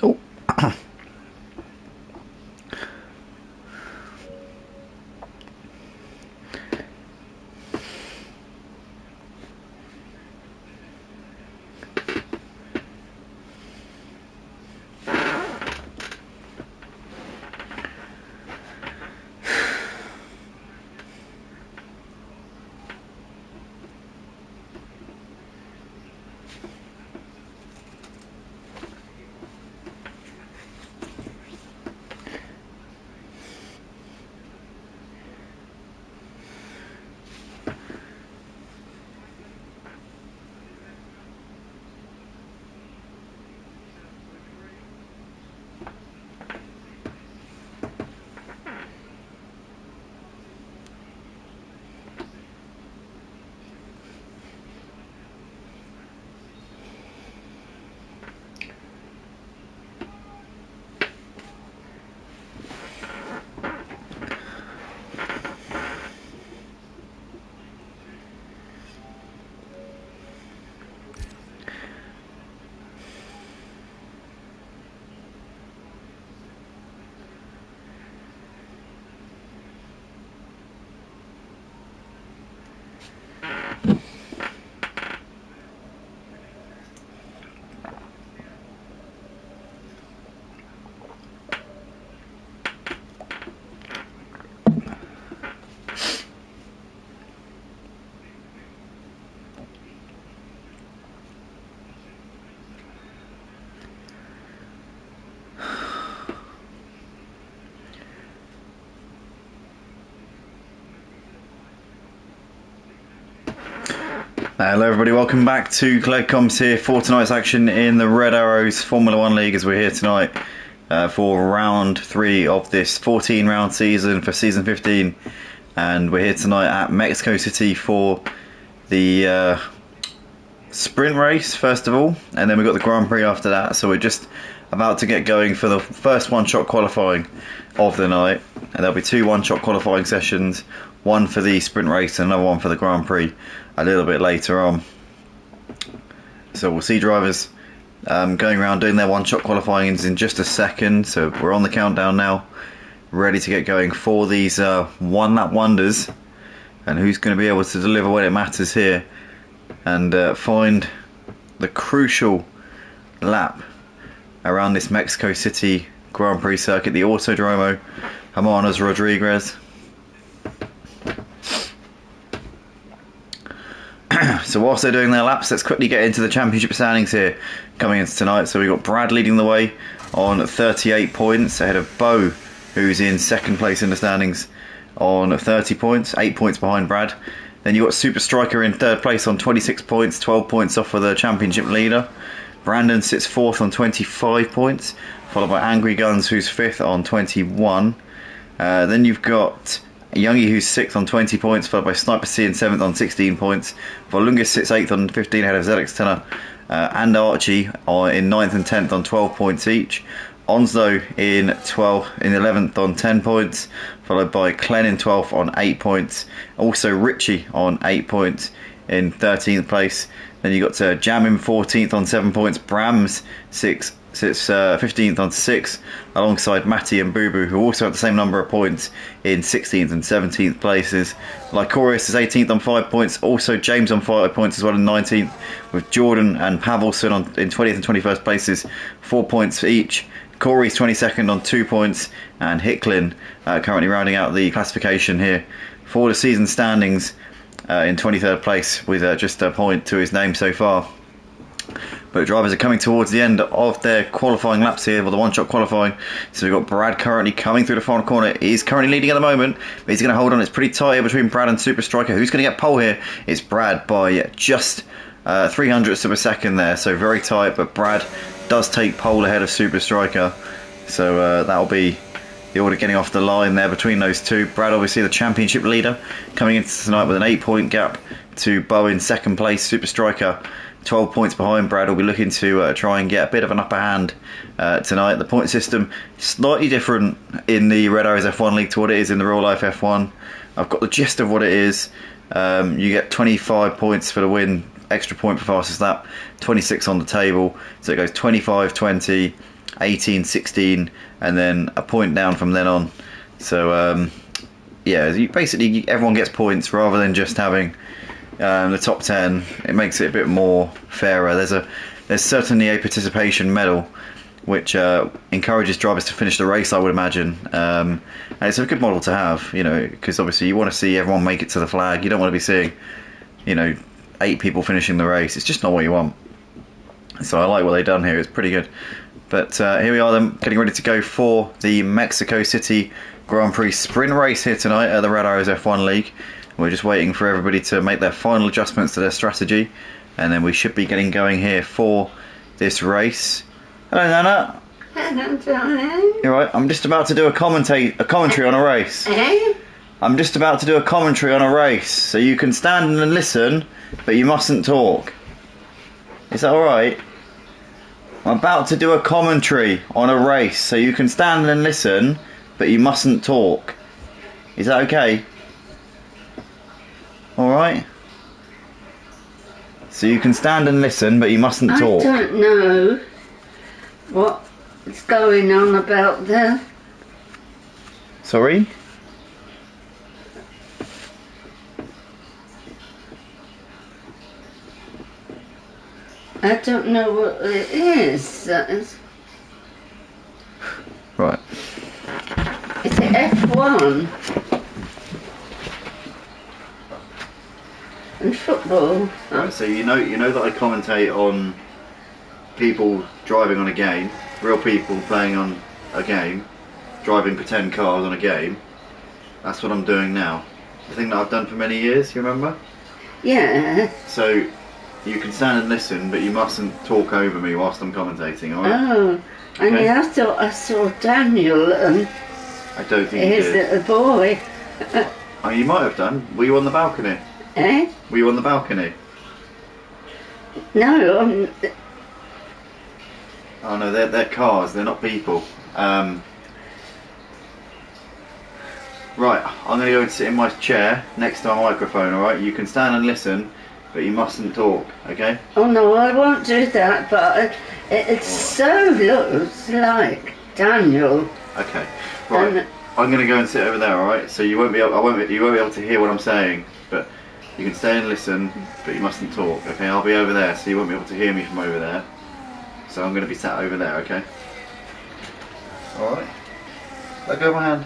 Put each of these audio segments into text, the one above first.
Oh. Hello everybody, welcome back to Clegg Comms here for tonight's action in the Red Arrows Formula 1 League, as we're here tonight for round 3 of this 14 round season for season 15, and we're here tonight at Mexico City for the sprint race first of all, and then we've got the Grand Prix after that. So we're just about to get going for the first one-shot qualifying of the night, and there'll be 2 one-shot qualifying sessions, one for the sprint race and another one for the Grand Prix a little bit later on. So we'll see drivers going around doing their one-shot qualifyings in just a second. So we're on the countdown now, ready to get going for these one-lap wonders, and who's going to be able to deliver when it matters here and find the crucial lap around this Mexico City Grand Prix circuit, the Autodromo Hermanos Rodriguez. So whilst they're doing their laps, let's quickly get into the championship standings here coming into tonight. So we've got Brad leading the way on 38 points ahead of Bo, who's in second place in the standings on 30 points, 8 points behind Brad. Then you've got Super Striker in third place on 26 points, 12 points off of the championship leader. Brandon sits fourth on 25 points, followed by Angry Guns, who's fifth on 21. Then you've got Youngie, who's sixth on 20 points, followed by Sniper C in seventh on 16 points. Volungus sits eighth on 15 ahead of ZX Tenor and Archie in ninth and 10th on 12 points each. Onslow in 11th on 10 points, followed by Clen in 12th on 8 points. Also Richie on 8 points in 13th place. Then you got Jam in 14th on 7 points. Brams sits 15th on 6, alongside Matty and Boo Boo, who also have the same number of points in 16th and 17th places. Lycorius is 18th on 5 points. Also James on 5 points as well in 19th, with Jordan and Pavelson in 20th and 21st places, 4 points each. Corey's 22nd on 2 points, and Hicklin currently rounding out the classification here for the season standings in 23rd place with just a point to his name so far. But drivers are coming towards the end of their qualifying laps here, well, the one-shot qualifying. So we've got Brad currently coming through the final corner. He's currently leading at the moment, but he's going to hold on. It's pretty tight here between Brad and Super Striker. Who's going to get pole here? It's Brad by just 300ths of a second there, so very tight, but Brad does take pole ahead of Super Striker. So that'll be the order getting off the line there between those two. Brad, obviously the championship leader, coming into tonight with an 8-point gap to Bo in second place. Super Striker 12 points behind Brad, will be looking to try and get a bit of an upper hand tonight. The point system slightly different in the Red Arrows F1 League to what it is in the real life F1. I've got the gist of what it is. You get 25 points for the win, extra point for fastest lap, 26 on the table, so it goes 25, 20, 18, 16, and then a point down from then on. So yeah, basically everyone gets points rather than just having the top 10. It makes it a bit more fairer. There's certainly a participation medal which encourages drivers to finish the race, I would imagine, and it's a good model to have, you know, because obviously you want to see everyone make it to the flag. You don't want to be seeing, you know, 8 people finishing the race. It's just not what you want. So I like what they've done here. It's pretty good. But here we are then, getting ready to go for the Mexico City Grand Prix sprint race here tonight at the Red Arrows F1 League. We're just waiting for everybody to make their final adjustments to their strategy, and then we should be getting going here for this race. Hello, Nana. Hello, darling. You're right. I'm just about to do a commentary on a race. I'm just about to do a commentary on a race, so you can stand and listen, but you mustn't talk. Is that all right? I'm about to do a commentary on a race, so you can stand and listen, but you mustn't talk. Is that okay? Alright? So you can stand and listen, but you mustn't talk. I don't know what's going on about there. Sorry? I don't know what it is. Right. It's F1 and football. Right, so you know that I commentate on people driving on a game, real people playing on a game, driving pretend cars on a game. That's what I'm doing now. The thing that I've done for many years, you remember? Yeah. So you can stand and listen, but you mustn't talk over me whilst I'm commentating, alright? Oh, and Okay. I thought I saw Daniel and I don't think you his did. little boy. Oh, you might have done. Were you on the balcony? Eh? Were you on the balcony? No, Oh no, they're cars, they're not people. Right, I'm going to go and sit in my chair next to my microphone, alright? You can stand and listen, but you mustn't talk, okay? oh no, I won't do that, but it so looks like Daniel. Okay, right. And I'm going to go and sit over there, alright? So you won't be able to hear what I'm saying, but You can stay and listen, but you mustn't talk. Okay, I'll be over there, so you won't be able to hear me from over there. So I'm going to be sat over there, okay? Alright. Let go of my hand.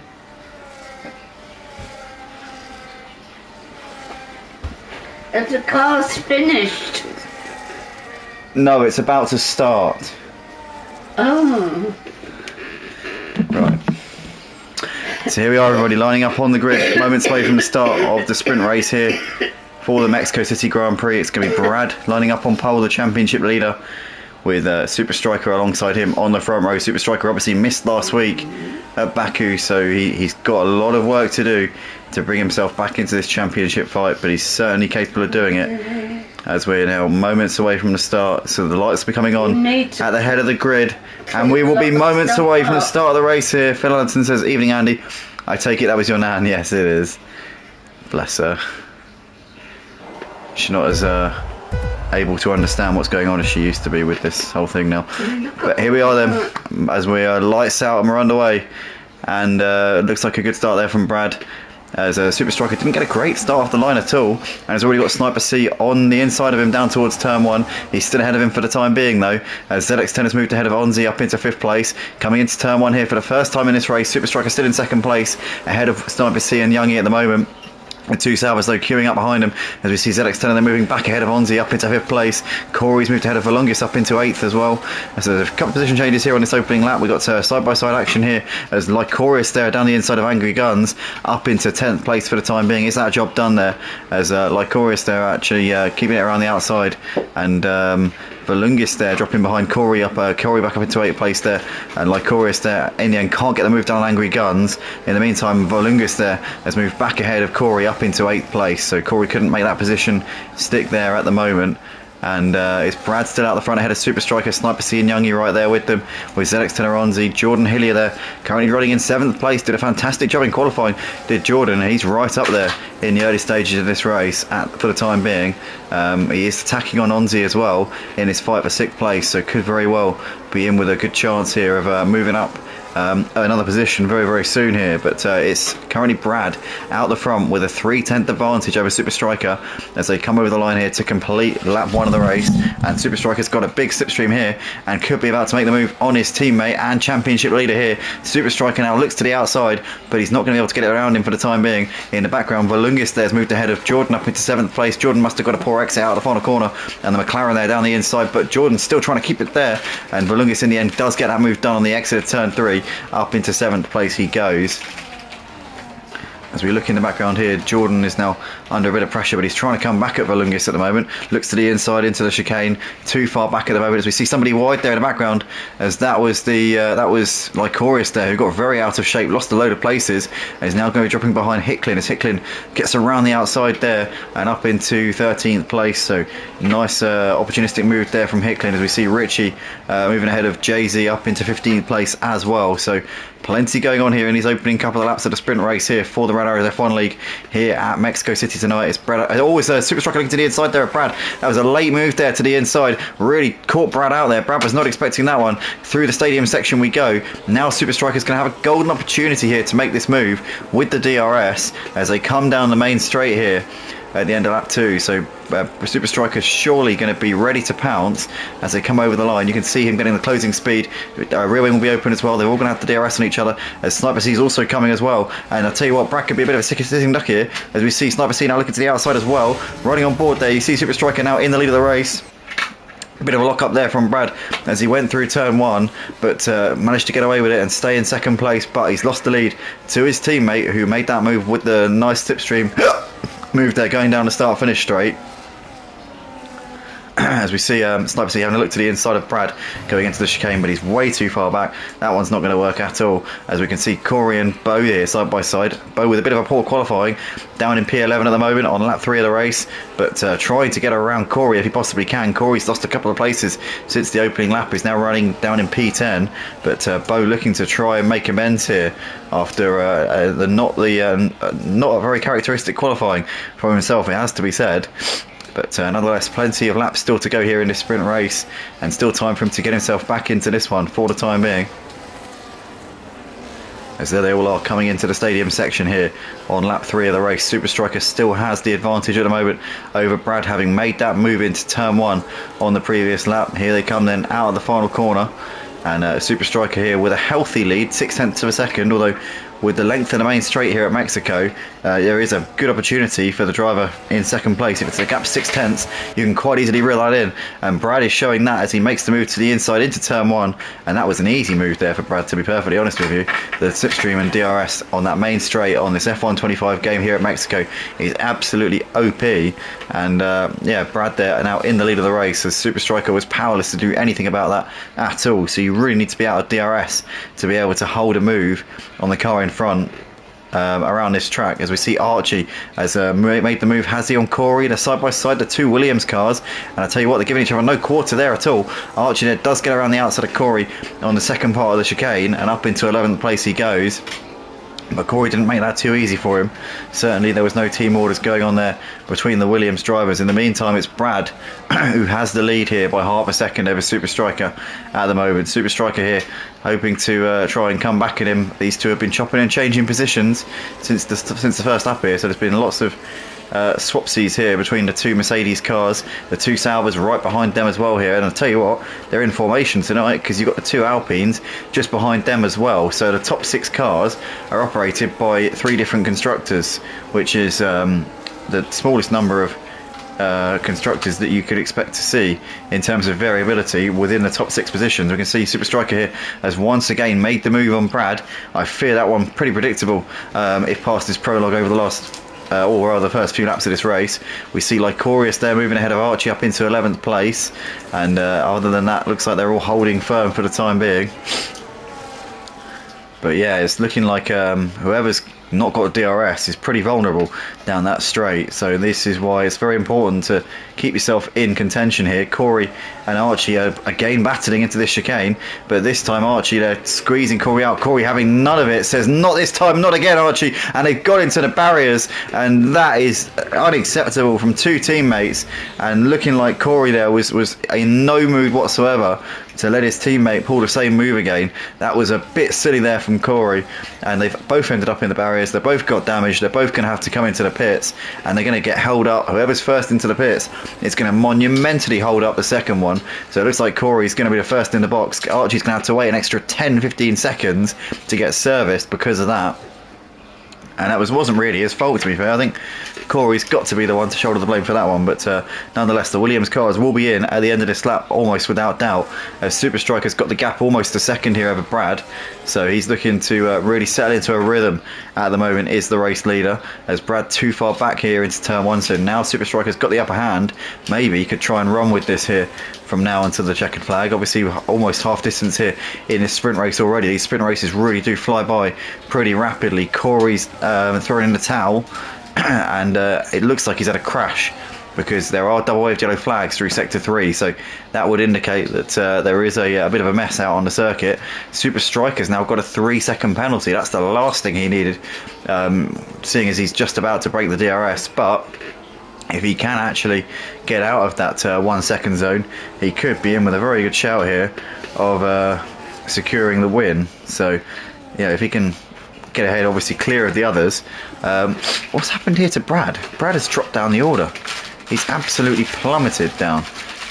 If the car's finished. No, it's about to start. Oh. Right. So here we are, everybody lining up on the grid, moments away from the start of the sprint race here for the Mexico City Grand Prix. It's going to be Brad lining up on pole, the championship leader, with Super Striker alongside him on the front row. Super Striker obviously missed last week at Baku, so he's got a lot of work to do to bring himself back into this championship fight, but he's certainly capable of doing it, as we're now moments away from the start. So the lights will be coming on at the head of the grid, and we will be moments away from the start of the race here. Phil Allenson says, "Evening, Andy." I take it that was your nan. Yes, it is. Bless her. She's not as able to understand what's going on as she used to be with this whole thing now. But here we are then, as we are lights out and we're underway, and it looks like a good start there from Brad, as Super Striker didn't get a great start off the line at all, and has already got Sniper C on the inside of him down towards turn 1. He's still ahead of him for the time being though, as ZX10 has moved ahead of Onzi up into 5th place. Coming into turn 1 here for the first time in this race, Super Striker still in 2nd place, ahead of Sniper C and Youngie at the moment. With 2 Salvas though queuing up behind him, as we see ZX10 and they're moving back ahead of Onzi up into 5th place. Corey's moved ahead of Volungus up into 8th as well. So there's a couple of position changes here on this opening lap. We've got side-by-side action here, as Lycorius there down the inside of Angry Guns up into 10th place for the time being. Is that a job done there, as Lycorius there actually keeping it around the outside, and Volungus there dropping behind Corey Corey back up into 8th place there, and Lycorius there in the end can't get the move done on Angry Guns. In the meantime, Volungus there has moved back ahead of Corey up into 8th place, so Corey couldn't make that position stick there at the moment. And it's Brad still out the front ahead of Super Striker, Sniper C and Youngie right there with them, with ZX10 Aronzi. Jordan Hillier there currently running in 7th place, did a fantastic job in qualifying, did Jordan. He's right up there in the early stages of this race for the time being. He is attacking on Onzi as well in his fight for 6th place, so could very well be in with a good chance here of moving up another position very, very soon here. But it's currently Brad out the front with a 3/10 advantage over Super Striker as they come over the line here to complete lap 1 of the race. And Super Striker's got a big slipstream here and could be about to make the move on his teammate and championship leader here. Super Striker now looks to the outside, but he's not going to be able to get it around him for the time being. In the background, Volungus there's moved ahead of Jordan up into 7th place. Jordan must have got a poor exit out of the final corner, and the McLaren there down the inside, but Jordan's still trying to keep it there, and Volungus in the end does get that move done on the exit of turn 3. Up into 7th place he goes. As we look in the background here, Jordan is now under a bit of pressure, but he's trying to come back at Volungus at the moment. Looks to the inside into the chicane, too far back at the moment, as we see somebody wide there in the background, as that was Lycorius there, who got very out of shape, lost a load of places, and is now going to be dropping behind Hicklin, as Hicklin gets around the outside there and up into 13th place. So nice opportunistic move there from Hicklin, as we see Richie moving ahead of Jay-Z up into 15th place as well. So plenty going on here in these opening couple of laps of the sprint race here for the Red Arrows F1 League here at Mexico City tonight. It's Brad, always Super Striker looking to the inside there at Brad. That was a late move there to the inside, really caught Brad out there. Brad was not expecting that one. Through the stadium section we go. Now Super Striker's going to have a golden opportunity here to make this move with the DRS as they come down the main straight here at the end of lap 2. So Super Striker's surely going to be ready to pounce as they come over the line. You can see him getting the closing speed. Rear wing will be open as well. They're all going to have the DRS on each other, as Sniper C is also coming as well. And I'll tell you what, Brad could be a bit of a sitting duck here, as we see Sniper C now looking to the outside as well, running on board there. You see Super Striker now in the lead of the race. A bit of a lock up there from Brad as he went through turn 1, but managed to get away with it and stay in 2nd place. But he's lost the lead to his teammate, who made that move with the nice slipstream move there going down the start finish straight. As we see Sniper C having a look to the inside of Brad going into the chicane, but he's way too far back. That one's not going to work at all, as we can see Corey and Bo here side by side. Bo with a bit of a poor qualifying, down in P11 at the moment on lap 3 of the race, but trying to get around Corey if he possibly can. Corey's lost a couple of places since the opening lap. He's now running down in P10, but Bo looking to try and make amends here after not a very characteristic qualifying from himself, it has to be said. But nonetheless, plenty of laps still to go here in this sprint race, and still time for him to get himself back into this one for the time being. as there they all are coming into the stadium section here on lap 3 of the race. Super Striker still has the advantage at the moment over Brad, having made that move into turn 1 on the previous lap. Here they come then out of the final corner, and Super Striker here with a healthy lead, 0.6 of a second, although with the length of the main straight here at Mexico, there is a good opportunity for the driver in second place. If it's a gap 0.6, you can quite easily reel that in, and Brad is showing that as he makes the move to the inside into turn 1, and that was an easy move there for Brad, to be perfectly honest with you. The slipstream and DRS on that main straight on this F125 game here at Mexico is absolutely OP, and yeah, Brad there now in the lead of the race, as Super Striker was powerless to do anything about that at all. So you really need to be out of DRS to be able to hold a move on the car in front around this track, as we see Archie has made the move. Has he on Corey? They're side by side, the two Williams cars, and I tell you what, they're giving each other no quarter there at all. Archie there does get around the outside of Corey on the second part of the chicane, and up into 11th place he goes. But Corey didn't make that too easy for him. Certainly there was no team orders going on there between the Williams drivers. In the meantime, it's Brad who has the lead here by half a second over Super Striker at the moment. Super Striker here hoping to try and come back at him. These two have been chopping and changing positions since the first lap here, so there's been lots of swapsies here between the two Mercedes cars, the two Saubers right behind them as well here, and I'll tell you what, they're in formation tonight because you've got the two Alpines just behind them as well. So the top 6 cars are operated by 3 different constructors, which is the smallest number of constructors that you could expect to see in terms of variability within the top 6 positions. We can see Super Striker here has once again made the move on Brad. I fear that one pretty predictable if past his prologue over the last or rather the first few laps of this race. We see Lycorius there moving ahead of Archie up into 11th place, and other than that, looks like they're all holding firm for the time being. But yeah, it's looking like whoever's not got a DRS is pretty vulnerable down that straight, so this is why it's very important to keep yourself in contention here. Corey and Archie are again battling into this chicane, but this time Archie, they're squeezing Corey out. Corey having none of it, says not this time, not again Archie, and they've got into the barriers, and that is unacceptable from 2 teammates, and looking like Corey there was in no mood whatsoever to let his teammate pull the same move again. That was a bit silly there from Corey, and they've both ended up in the barriers. They both got damaged. They're both going to have to come into the pits, and they're going to get held up. Whoever's first into the pits, it's going to monumentally hold up the second one. So it looks like Corey's going to be the first in the box. Archie's going to have to wait an extra 10-15 seconds to get serviced because of that. And that wasn't really his fault, to be fair. I think Corey's got to be the one to shoulder the blame for that one, but nonetheless, the Williams cars will be in at the end of this lap almost without doubt, as Super Striker's got the gap almost a second here over Brad, so he's looking to really settle into a rhythm at the moment, is the race leader, as Brad too far back here into turn 1, so now Super Striker's got the upper hand. Maybe he could try and run with this here from now until the checkered flag. Obviously almost half distance here in this sprint race already. These sprint races really do fly by pretty rapidly. Corey's throwing in the towel and it looks like he's had a crash, because there are double waved yellow flags through sector 3, so that would indicate that there is a bit of a mess out on the circuit. Super Striker's now got a 3-second penalty. That's the last thing he needed, seeing as he's just about to break the DRS, but if he can actually get out of that 1 second zone, he could be in with a very good shout here of securing the win. So yeah, if he can get ahead, obviously clear of the others. What's happened here to Brad? Brad has dropped down the order. He's absolutely plummeted down.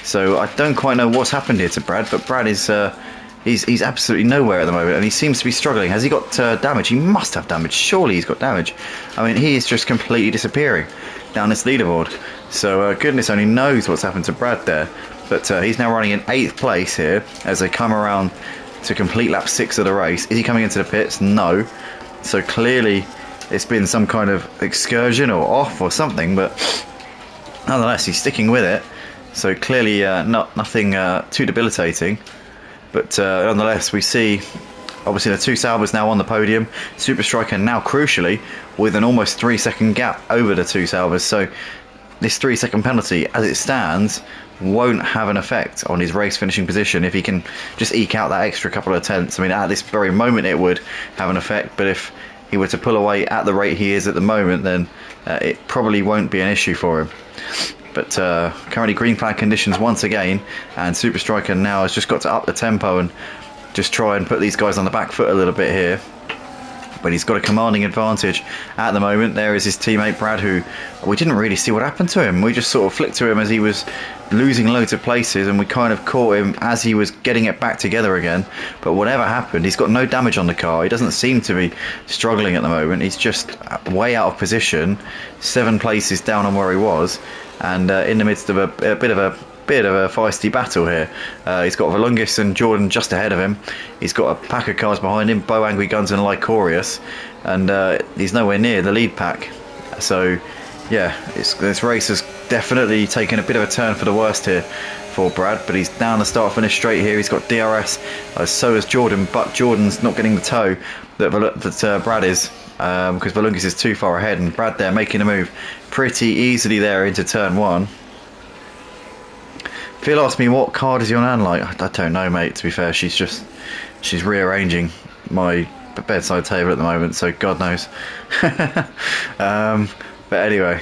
So I don't quite know what's happened here to Brad, but Brad is he's absolutely nowhere at the moment, and he seems to be struggling. Has he got damage? He must have damage. Surely he's got damage. I mean, he is just completely disappearing down this leaderboard. So goodness only knows what's happened to Brad there. But he's now running in 8th place here as they come around to complete lap 6 of the race. Is he coming into the pits? No. So clearly it's been some kind of excursion or off or something, but nonetheless he's sticking with it. So clearly nothing too debilitating. But nonetheless, we see obviously the 2 Saubers now on the podium. Super Striker now crucially with an almost 3-second gap over the 2 Saubers. So this 3-second penalty, as it stands, won't have an effect on his race finishing position if he can just eke out that extra couple of tenths. I mean, at this very moment it would have an effect, but if he were to pull away at the rate he is at the moment, then it probably won't be an issue for him. But currently green flag conditions once again, and Super Striker now has just got to up the tempo and just try and put these guys on the back foot a little bit here. but he's got a commanding advantage at the moment. There is his teammate Brad, who we didn't really see what happened to him. We just sort of flicked to him as he was losing loads of places, and we kind of caught him as he was getting it back together again. But whatever happened, he's got no damage on the car. He doesn't seem to be struggling at the moment. He's just way out of position, 7 places down on where he was, and in the midst of a bit of a feisty battle here. He's got Volungis and Jordan just ahead of him. He's got a pack of cars behind him, Bo, Angry Guns and Lycorius, and he's nowhere near the lead pack. So yeah, this race has definitely taken a bit of a turn for the worst here for Brad, but he's down the start finish straight here. He's got DRS, so has Jordan, but Jordan's not getting the tow that Brad is, because Volungis is too far ahead, and Brad there making a move pretty easily there into turn 1. Phil asked me what car does he on hand like. I don't know, mate, to be fair. She's rearranging my bedside table at the moment, so God knows. But anyway,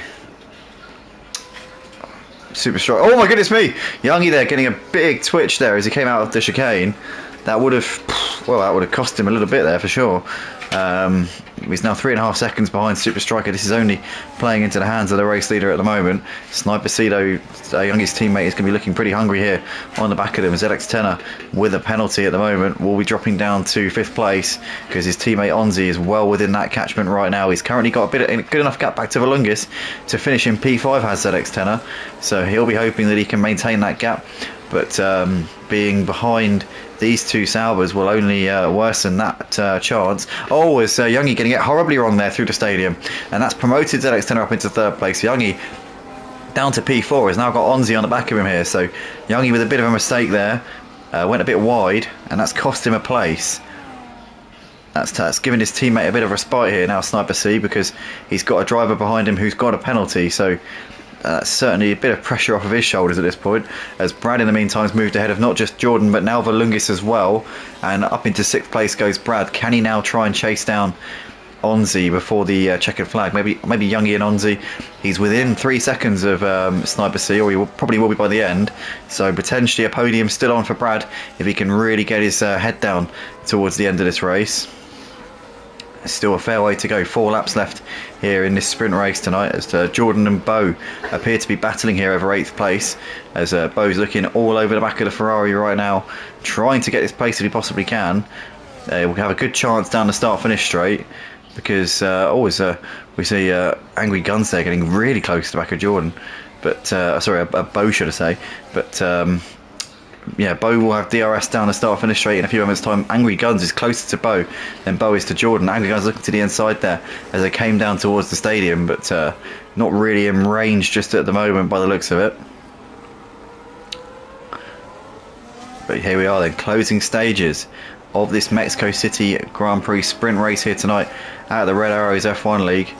super strong. Oh my goodness me, Youngie there getting a big twitch there as he came out of the chicane. That would have cost him a little bit there for sure. He's now 3.5 seconds behind Super Striker. This is only playing into the hands of the race leader at the moment. Sniper Cedo, Youngie's teammate, is going to be looking pretty hungry here on the back of him. ZX Tenor with a penalty at the moment will be dropping down to 5th place because his teammate Onzi is well within that catchment right now. He's currently got a good enough gap back to Volungis to finish in P5, has ZX Tenor, so he'll be hoping that he can maintain that gap. But being behind these two Saubers will only worsen that chance. Oh, is Youngie getting it horribly wrong there through the stadium, and that's promoted ZX Tenor up into 3rd place. Youngie down to P4 has now got Onzi on the back of him here, so Youngie with a bit of a mistake there, went a bit wide, and that's cost him a place. That's given his teammate a bit of respite here now, Sniper C, because he's got a driver behind him who's got a penalty, so that's certainly a bit of pressure off of his shoulders at this point, as Brad in the meantime has moved ahead of not just Jordan but now Volungis as well, and up into 6th place goes Brad. Can he now try and chase down Onzi before the checkered flag? Maybe Youngie and Onzi. He's within 3 seconds of Sniper C, or he probably will be by the end, so potentially a podium still on for Brad if he can really get his head down towards the end of this race. Still a fair way to go, 4 laps left here in this sprint race tonight, as Jordan and Bo appear to be battling here over 8th place, as Bo's looking all over the back of the Ferrari right now, trying to get this place if he possibly can. We'll have a good chance down the start finish straight, because we see Angry Guns there getting really close to the back of Jordan, but sorry, Bo should I say, but yeah, Bo will have DRS down the start finish straight in a few moments time. Angry Guns is closer to Bo than Bo is to Jordan. Angry Guns looking to the inside there as they came down towards the stadium, but not really in range just at the moment by the looks of it. But here we are then, closing stages of this Mexico City Grand Prix sprint race here tonight at the Red Arrows F1 League.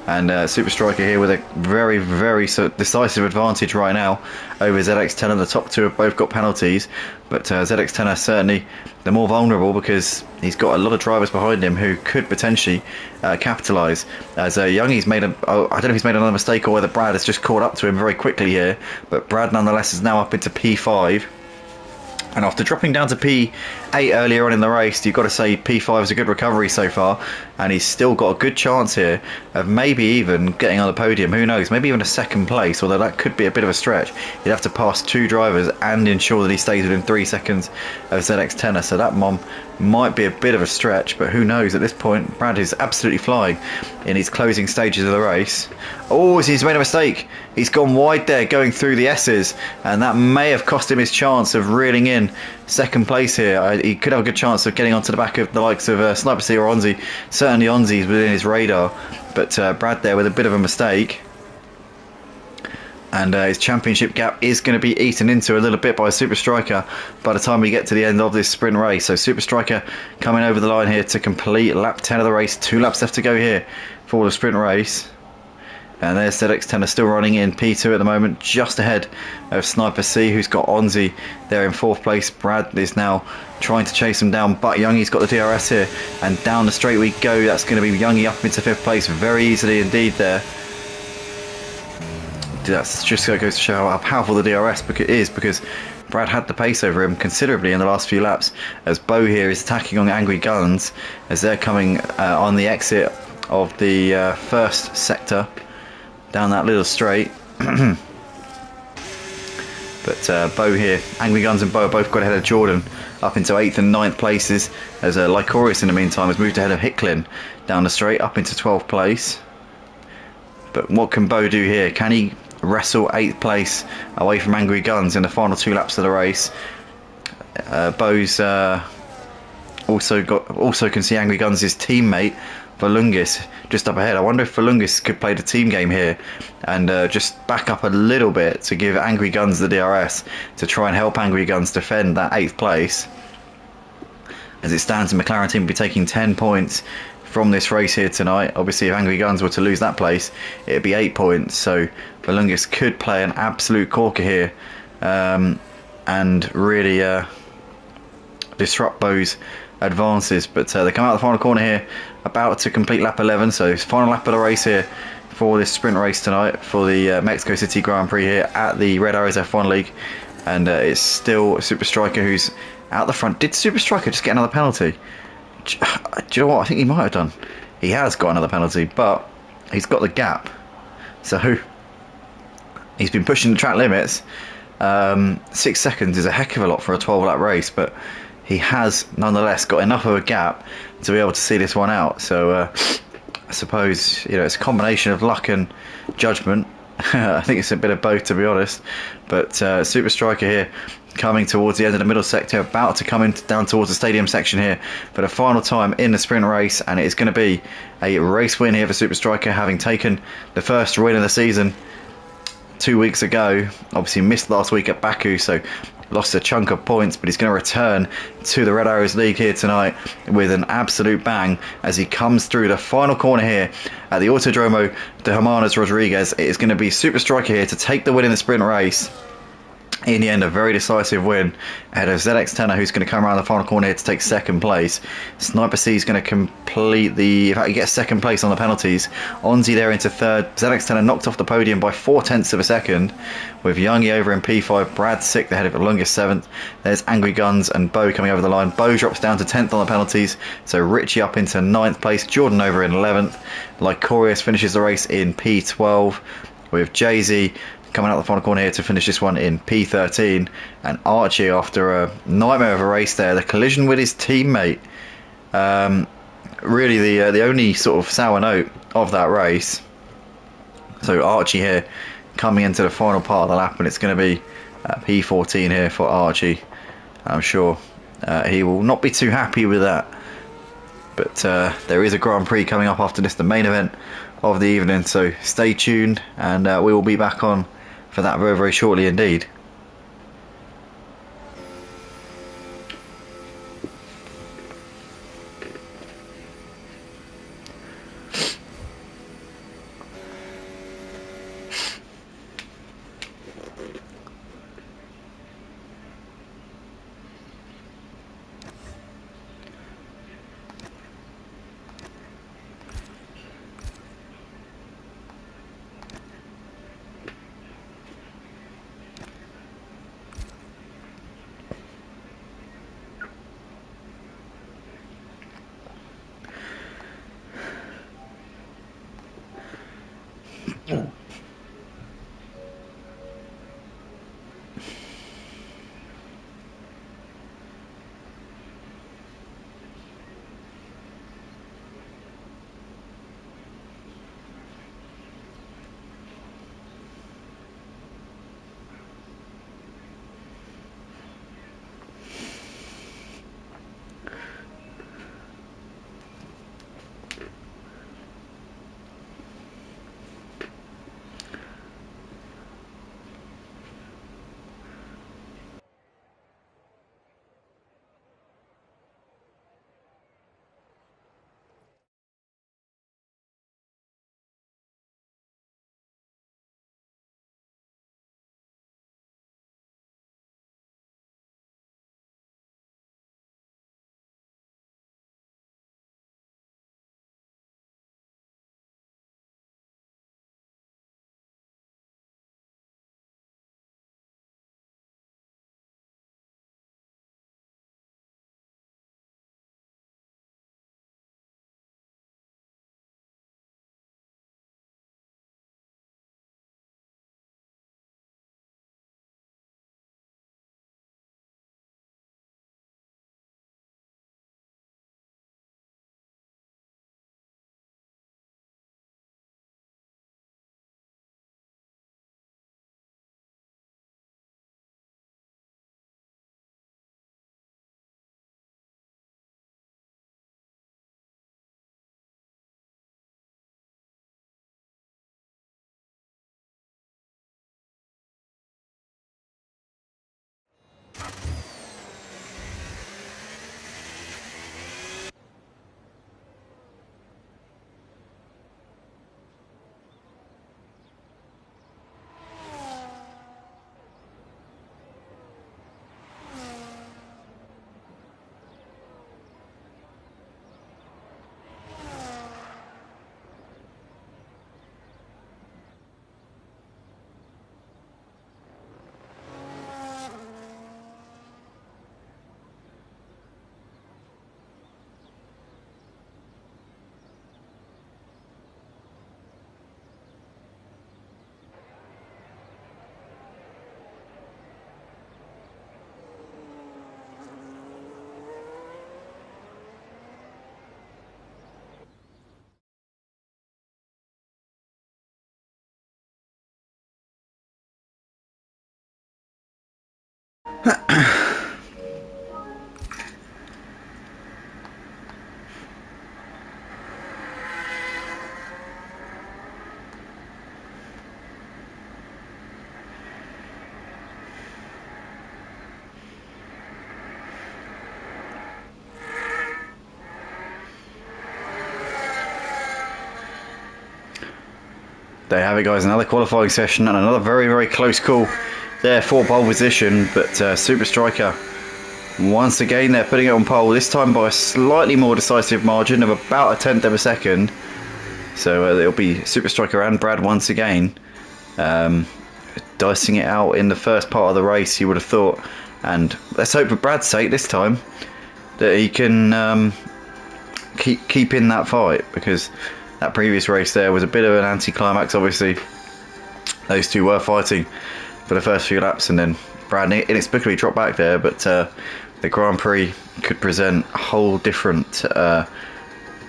And Super Striker here with a very, very decisive advantage right now over ZX Tenor. The top two have both got penalties, but ZX Tenor certainly the more vulnerable because he's got a lot of drivers behind him who could potentially capitalise. As Youngie's made I don't know if he's made another mistake or whether Brad has just caught up to him very quickly here, but Brad nonetheless is now up into P5. And after dropping down to P8 earlier on in the race, you've got to say P5 is a good recovery so far, and he's still got a good chance here of maybe even getting on the podium. Who knows, maybe even a 2nd place, although that could be a bit of a stretch. He'd have to pass 2 drivers and ensure that he stays within 3 seconds of ZX Tenor, so that might be a bit of a stretch, but who knows at this point. Brad is absolutely flying in his closing stages of the race. Oh, he's made a mistake. He's gone wide there going through the S's, and that may have cost him his chance of reeling in 2nd place here. He could have a good chance of getting onto the back of the likes of Sniper C or Onzi. Certainly Onzi's within his radar, but Brad there with a bit of a mistake. And his championship gap is going to be eaten into a little bit by Super Striker by the time we get to the end of this sprint race. So Super Striker coming over the line here to complete lap 10 of the race. 2 laps left to go here for the sprint race. And there's ZX Tenor still running in P2 at the moment, just ahead of Sniper C, who's got Onzi there in 4th place. Brad is now trying to chase him down, but Youngie's got the DRS here. And down the straight we go. That's going to be Youngie up into 5th place very easily indeed there. That's just goes to show how powerful the DRS is, because Brad had the pace over him considerably in the last few laps, as Bo here is attacking on Angry Guns as they're coming on the exit of the first sector down that little straight. But Bo here, Angry Guns and Bo both got ahead of Jordan up into 8th and 9th places, as Lycorius in the meantime has moved ahead of Hicklin down the straight up into 12th place. But what can Bo do here? Can he wrestle 8th place away from Angry Guns in the final 2 laps of the race? Bo's also can see Angry Guns' teammate Volungis just up ahead. I wonder if Volungis could play the team game here and just back up a little bit to give Angry Guns the DRS to try and help Angry Guns defend that 8th place. As it stands, the McLaren team will be taking 10 points from this race here tonight. Obviously, if Angry Guns were to lose that place, it'd be 8 points. So Volungis could play an absolute corker here and really disrupt Bo's advances. But they come out of the final corner here, about to complete lap 11. So it's final lap of the race here for this sprint race tonight for the Mexico City Grand Prix here at the Red Arrows F1 League. And it's still Super Striker who's out the front. Did Super Striker just get another penalty? Do you know what? I think he might have done. He has got another penalty, but he's got the gap. So he's been pushing the track limits. 6 seconds is a heck of a lot for a 12-lap race, but he has nonetheless got enough of a gap to be able to see this one out. So I suppose it's a combination of luck and judgment. I think it's a bit of both, to be honest. But Super Striker here coming towards the end of the middle sector, about to come down towards the stadium section here for the final time in the sprint race, and it is going to be a race win here for Super Striker, having taken the first win of the season 2 weeks ago. Obviously missed last week at Baku, so lost a chunk of points, but he's going to return to the Red Arrows League here tonight with an absolute bang as he comes through the final corner here at the Autodromo de Hermanos Rodriguez. It is going to be Super Striker here to take the win in the sprint race. In the end, a very decisive win ahead of ZX10, who's going to come around the final corner here to take second place. Sniper C is going to complete in fact, he gets second place on the penalties. Onzi there into third. ZX10 knocked off the podium by 0.4 of a second, with Youngie over in P5. Brad 6th ahead of Volungis 7th. There's Angry Guns and Bo coming over the line. Bo drops down to 10th on the penalties, so Richie up into 9th place. Jordan over in 11th. Lycorius finishes the race in P12, with Jay-Z coming out the final corner here to finish this one in P13. And Archie, after a nightmare of a race there, the collision with his teammate, really the only sort of sour note of that race. So Archie here coming into the final part of the lap, and it's going to be P14 here for Archie. I'm sure he will not be too happy with that. But there is a Grand Prix coming up after this, the main event of the evening, so stay tuned, and we will be back on for that very, very shortly indeed. There you have it, guys. Another qualifying session and another very, very close call there for pole position. But Super Striker, once again, they're putting it on pole, this time by a slightly more decisive margin of about a tenth of a second. So it'll be Super Striker and Brad once again, dicing it out in the first part of the race, you would have thought. And let's hope for Brad's sake this time that he can keep in that fight, because that previous race there was a bit of an anticlimax. Obviously, those two were fighting for the first few laps, and then Brad inexplicably dropped back there. But the Grand Prix could present a whole different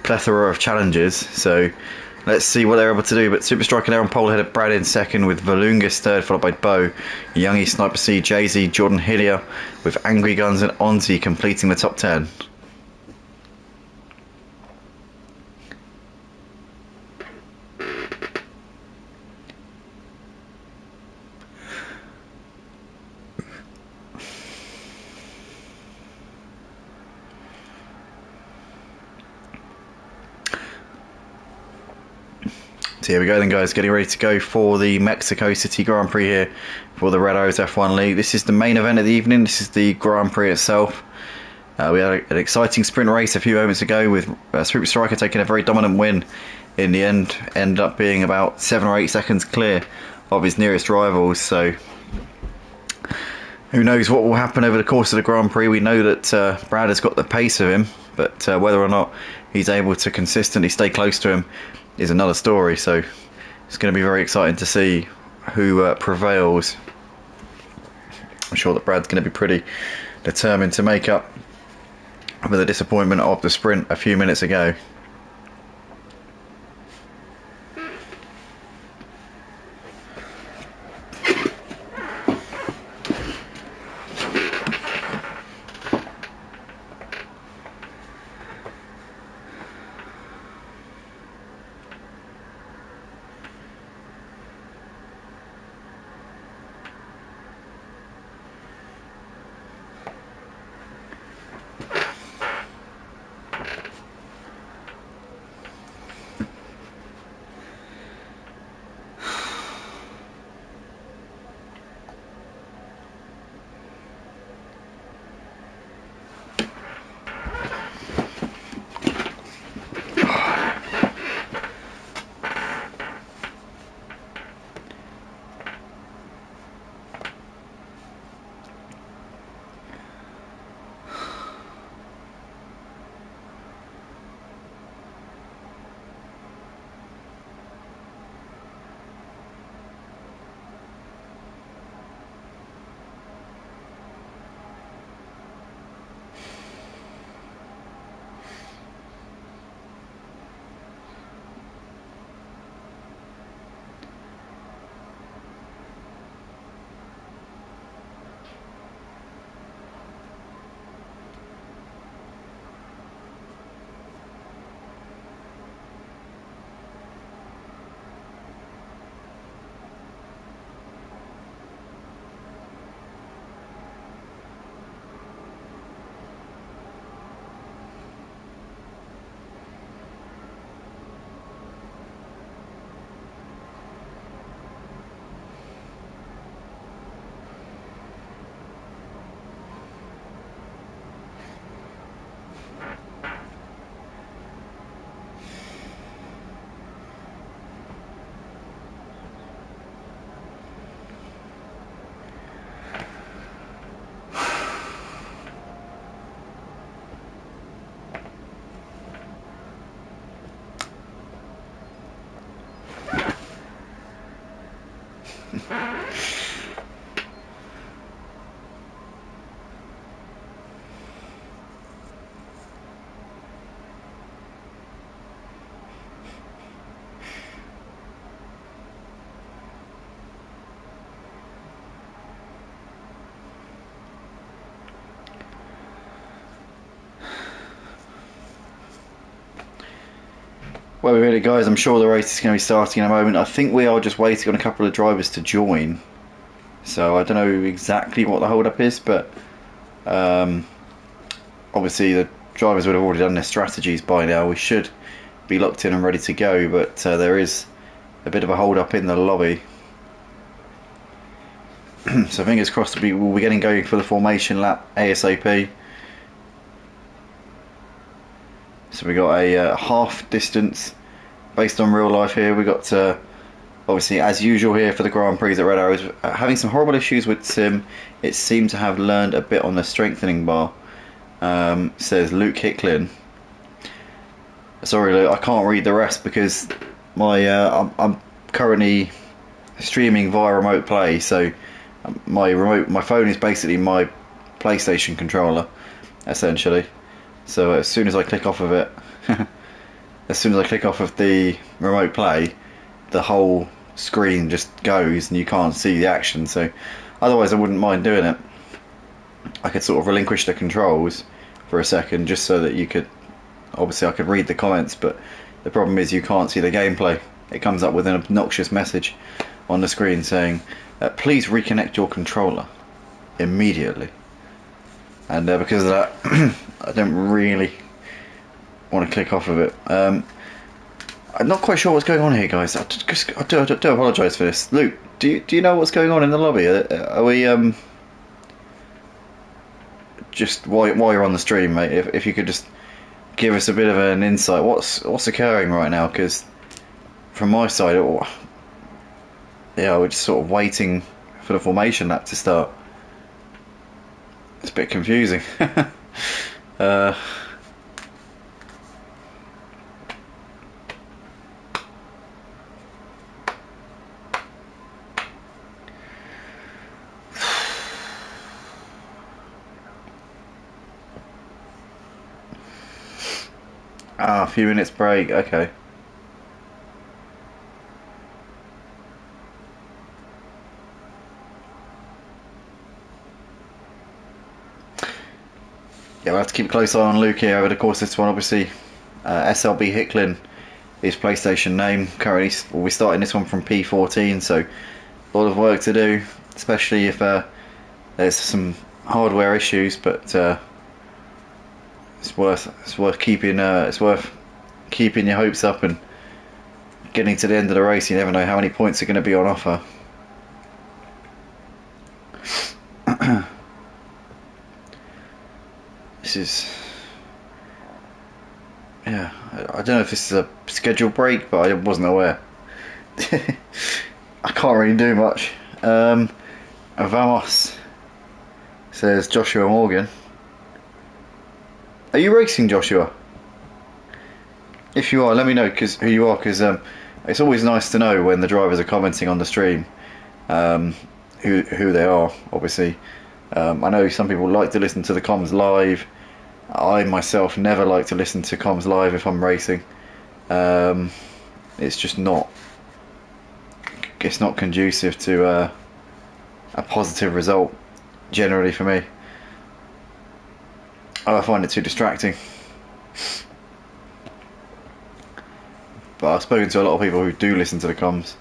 plethora of challenges. So let's see what they're able to do. But Super Striker there on pole ahead of Brad in second, with Valungas third, followed by Bo, Youngie, Sniper C, Jay-Z, Jordan Hillier, with Angry Guns and Onzi completing the top 10. So here we go then, guys, getting ready to go for the Mexico City Grand Prix here for the Red Arrows F1 League. This is the main event of the evening. This is the Grand Prix itself. We had an exciting sprint race a few moments ago with Super Striker taking a very dominant win in the end. Ended up being about 7 or 8 seconds clear of his nearest rivals. So who knows what will happen over the course of the Grand Prix. We know that Brad has got the pace of him, but whether or not he's able to consistently stay close to him is another story. So it's going to be very exciting to see who prevails. I'm sure that Brad's going to be pretty determined to make up for the disappointment of the sprint a few minutes ago. Well, we're ready, guys. I'm sure the race is going to be starting in a moment. I think we are just waiting on a couple of drivers to join. So I don't know exactly what the hold-up is, but obviously the drivers would have already done their strategies by now. We should be locked in and ready to go, but there is a bit of a hold-up in the lobby. So fingers crossed we'll be getting going for the formation lap ASAP. So we got a half distance based on real life here. We got obviously as usual here for the Grand Prix at Red Arrows, having some horrible issues with sim. It seemed to have learned a bit on the strengthening bar. Says Luke Hicklin. Sorry, Luke, I can't read the rest because my I'm currently streaming via remote play. So my phone is basically my PlayStation controller, essentially. So as soon as I click off of it, as soon as I click off of the remote play, the whole screen just goes and you can't see the action. So otherwise I wouldn't mind doing it. I could sort of relinquish the controls for a second just so that you could, obviously I could read the comments, but the problem is you can't see the gameplay. It comes up with an obnoxious message on the screen saying, please reconnect your controller immediately. And because of that, I don't really want to click off of it. I'm not quite sure what's going on here, guys. I do apologise for this. Luke, do you know what's going on in the lobby? Are we just while you're on the stream, mate? If you could just give us a bit of an insight, what's occurring right now? Because from my side, yeah, we're just sort of waiting for the formation lap to start. It's a bit confusing. A few minutes break, okay. Yeah, we'll have to keep a close eye on Luke here over the course of this one. Obviously, SLB Hicklin is PlayStation name. Currently, we'll be starting this one from P14, so a lot of work to do, especially if there's some hardware issues. But it's worth keeping your hopes up and getting to the end of the race. You never know how many points are going to be on offer. This is, yeah, I don't know if this is a scheduled break, but I wasn't aware. I can't really do much. Vamos, says Joshua Morgan. Are you racing, Joshua? If you are, let me know who you are, because it's always nice to know when the drivers are commenting on the stream who they are, obviously. I know some people like to listen to the comms live. I myself never like to listen to comms live if I'm racing. It's just not conducive to a positive result generally for me. I find it too distracting. But I've spoken to a lot of people who do listen to the comms.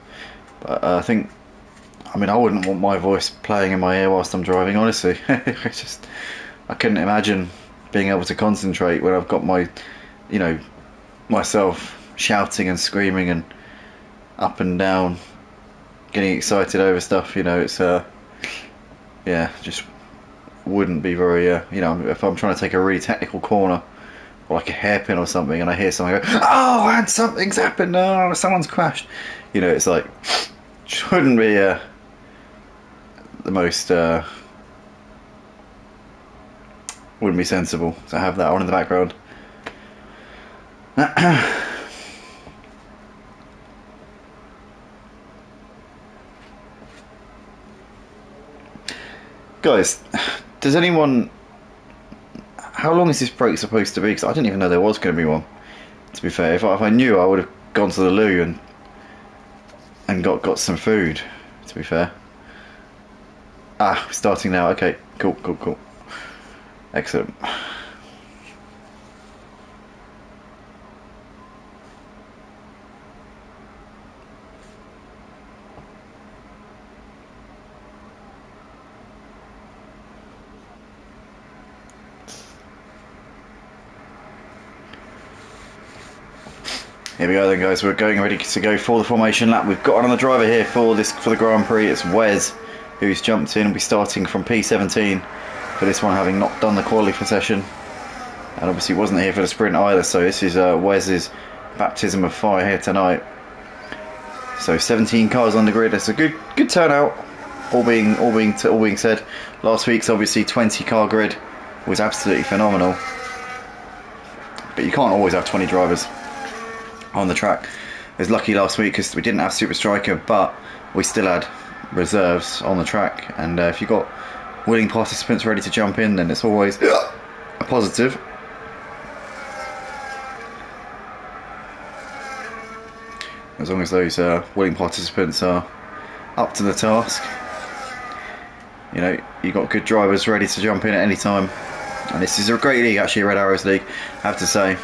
But I wouldn't want my voice playing in my ear whilst I'm driving, honestly. I couldn't imagine being able to concentrate when I've got myself shouting and screaming and up and down, getting excited over stuff. It's just wouldn't be very. If I'm trying to take a really technical corner or like a hairpin or something, and I hear someone go, "Oh, and something's happened! Oh, someone's crashed!" It's like shouldn't be the most. Wouldn't be sensible to have that on in the background. Guys, does anyone... How long is this break supposed to be? Because I didn't even know there was going to be one, to be fair. If I knew, I would have gone to the loo and got some food, to be fair. We're starting now. Okay, cool. Excellent. Here we go then, guys. We're going ready to go for the formation lap. We've got another driver here for the Grand Prix. It's Wes, who's jumped in. We'll be starting from P17 for this one, having not done the quality for session, and obviously wasn't here for the sprint either. So this is Wes's baptism of fire here tonight. So 17 cars on the grid. It's a good turnout. All being said, last week's obviously 20 car grid was absolutely phenomenal. But you can't always have 20 drivers on the track. It was lucky last week because we didn't have Super Striker, but we still had reserves on the track, and if you've got willing participants ready to jump in, then it's always a positive. As long as those willing participants are up to the task, you know, you've got good drivers ready to jump in at any time. And this is a great league, actually, Red Arrows League, I have to say.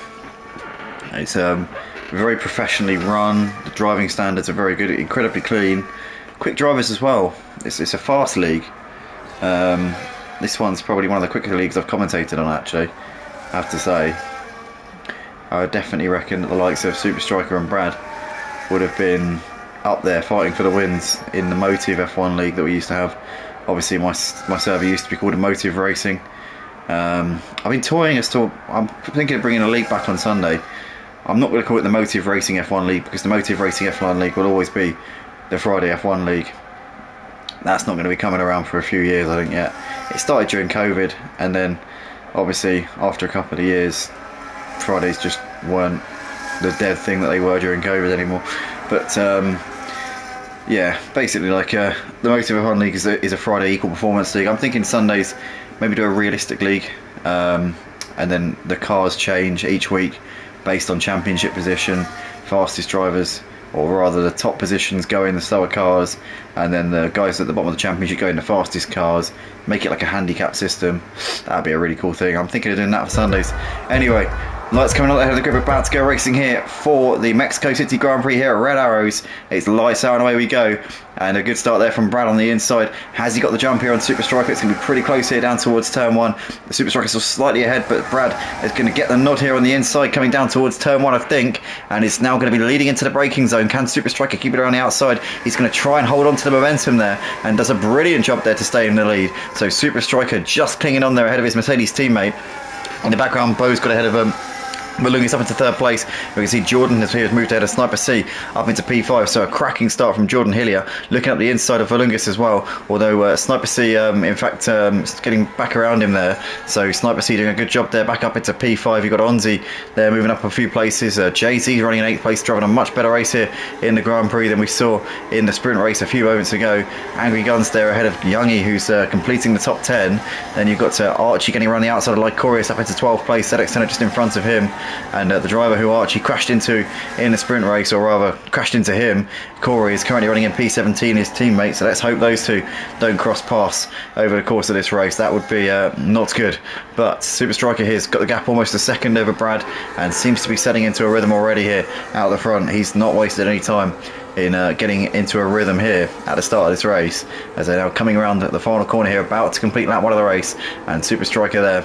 It's very professionally run. The driving standards are very good, incredibly clean, quick drivers as well. It's a fast league. This one's probably one of the quicker leagues I've commentated on, actually, I have to say. I would definitely reckon that the likes of Super Striker and Brad would have been up there fighting for the wins in the Motive F1 league that we used to have. Obviously my server used to be called Motive Racing. I've been toying as to, I'm thinking of bringing a league back on Sunday. I'm not going to call it the Motive Racing F1 League, because the Motive Racing F1 League will always be the Friday F1 League. That's not going to be coming around for a few years, I think, yet. It started during COVID, and then obviously after a couple of years, Fridays just weren't the dead thing that they were during COVID anymore. But yeah, basically, like the Motive F1 League is a Friday equal performance league. I'm thinking Sundays maybe do a realistic league, and then the cars change each week based on championship position. Fastest drivers, or rather the top positions, go in the slower cars, and then the guys at the bottom of the championship go in the fastest cars. Make it like a handicap system. That'd be a really cool thing. I'm thinking of doing that for Sundays. Anyway, lights coming up ahead of the grid. We're about to go racing here for the Mexico City Grand Prix here at Red Arrows. It's lights out and away we go. And a good start there from Brad on the inside. Has he got the jump here on Super Striker? It's going to be pretty close here down towards turn 1. The Super Striker's still slightly ahead, but Brad is going to get the nod here on the inside, coming down towards turn 1, I think. And it's now going to be leading into the braking zone. Can Super Striker keep it around the outside? He's going to try and hold on to the momentum there, and does a brilliant job there to stay in the lead. So Super Striker just clinging on there ahead of his Mercedes teammate. In the background, Bo's got ahead of him. Malungi's up into third place. We can see Jordan has moved ahead of Sniper C up into P5, so a cracking start from Jordan Hillier, looking up the inside of Valungis as well, although Sniper C in fact getting back around him there, so Sniper C doing a good job there, back up into P5. You've got Onzi there moving up a few places. Jay-Z running in 8th place, driving a much better race here in the Grand Prix than we saw in the sprint race a few moments ago. Angry Guns there ahead of Youngie, who's completing the top 10. Then you've got Archie getting around the outside of Lycorius up into 12th place, ZX Senna just in front of him. And the driver who Archie crashed into in the sprint race, or rather crashed into him, Corey, is currently running in P17, his teammate, so let's hope those two don't cross paths over the course of this race. That would be not good. But Super Striker here's got the gap almost a second over Brad, and seems to be setting into a rhythm already here out the front. He's not wasted any time in getting into a rhythm here at the start of this race, as they're now coming around the final corner here, about to complete lap 1 of the race, and Super Striker there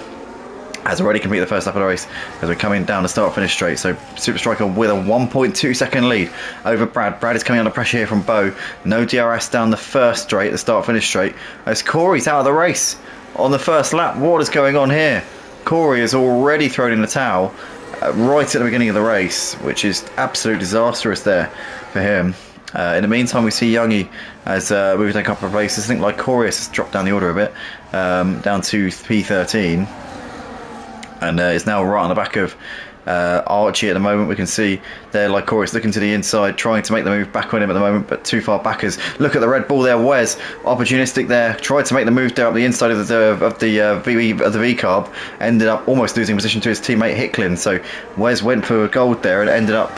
has already completed the first lap of the race as we're coming down the start finish straight. So Super Striker with a 1.2 second lead over Brad. Brad is coming under pressure here from Bo. No DRS down the first straight, the start finish straight, as Corey's out of the race on the first lap. What is going on here? Corey has already thrown in the towel right at the beginning of the race, which is absolutely disastrous there for him. In the meantime, we see Youngie has moved a couple of places. I think Lycorius has dropped down the order a bit, down to P13. And is now right on the back of Archie at the moment. We can see there Lycorius looking to the inside, trying to make the move back on him at the moment, but too far backers. Look at the Red Bull there. Wes, opportunistic there, tried to make the move down up the inside of the V-carb, ended up almost losing position to his teammate Hicklin. So Wes went for gold there and ended up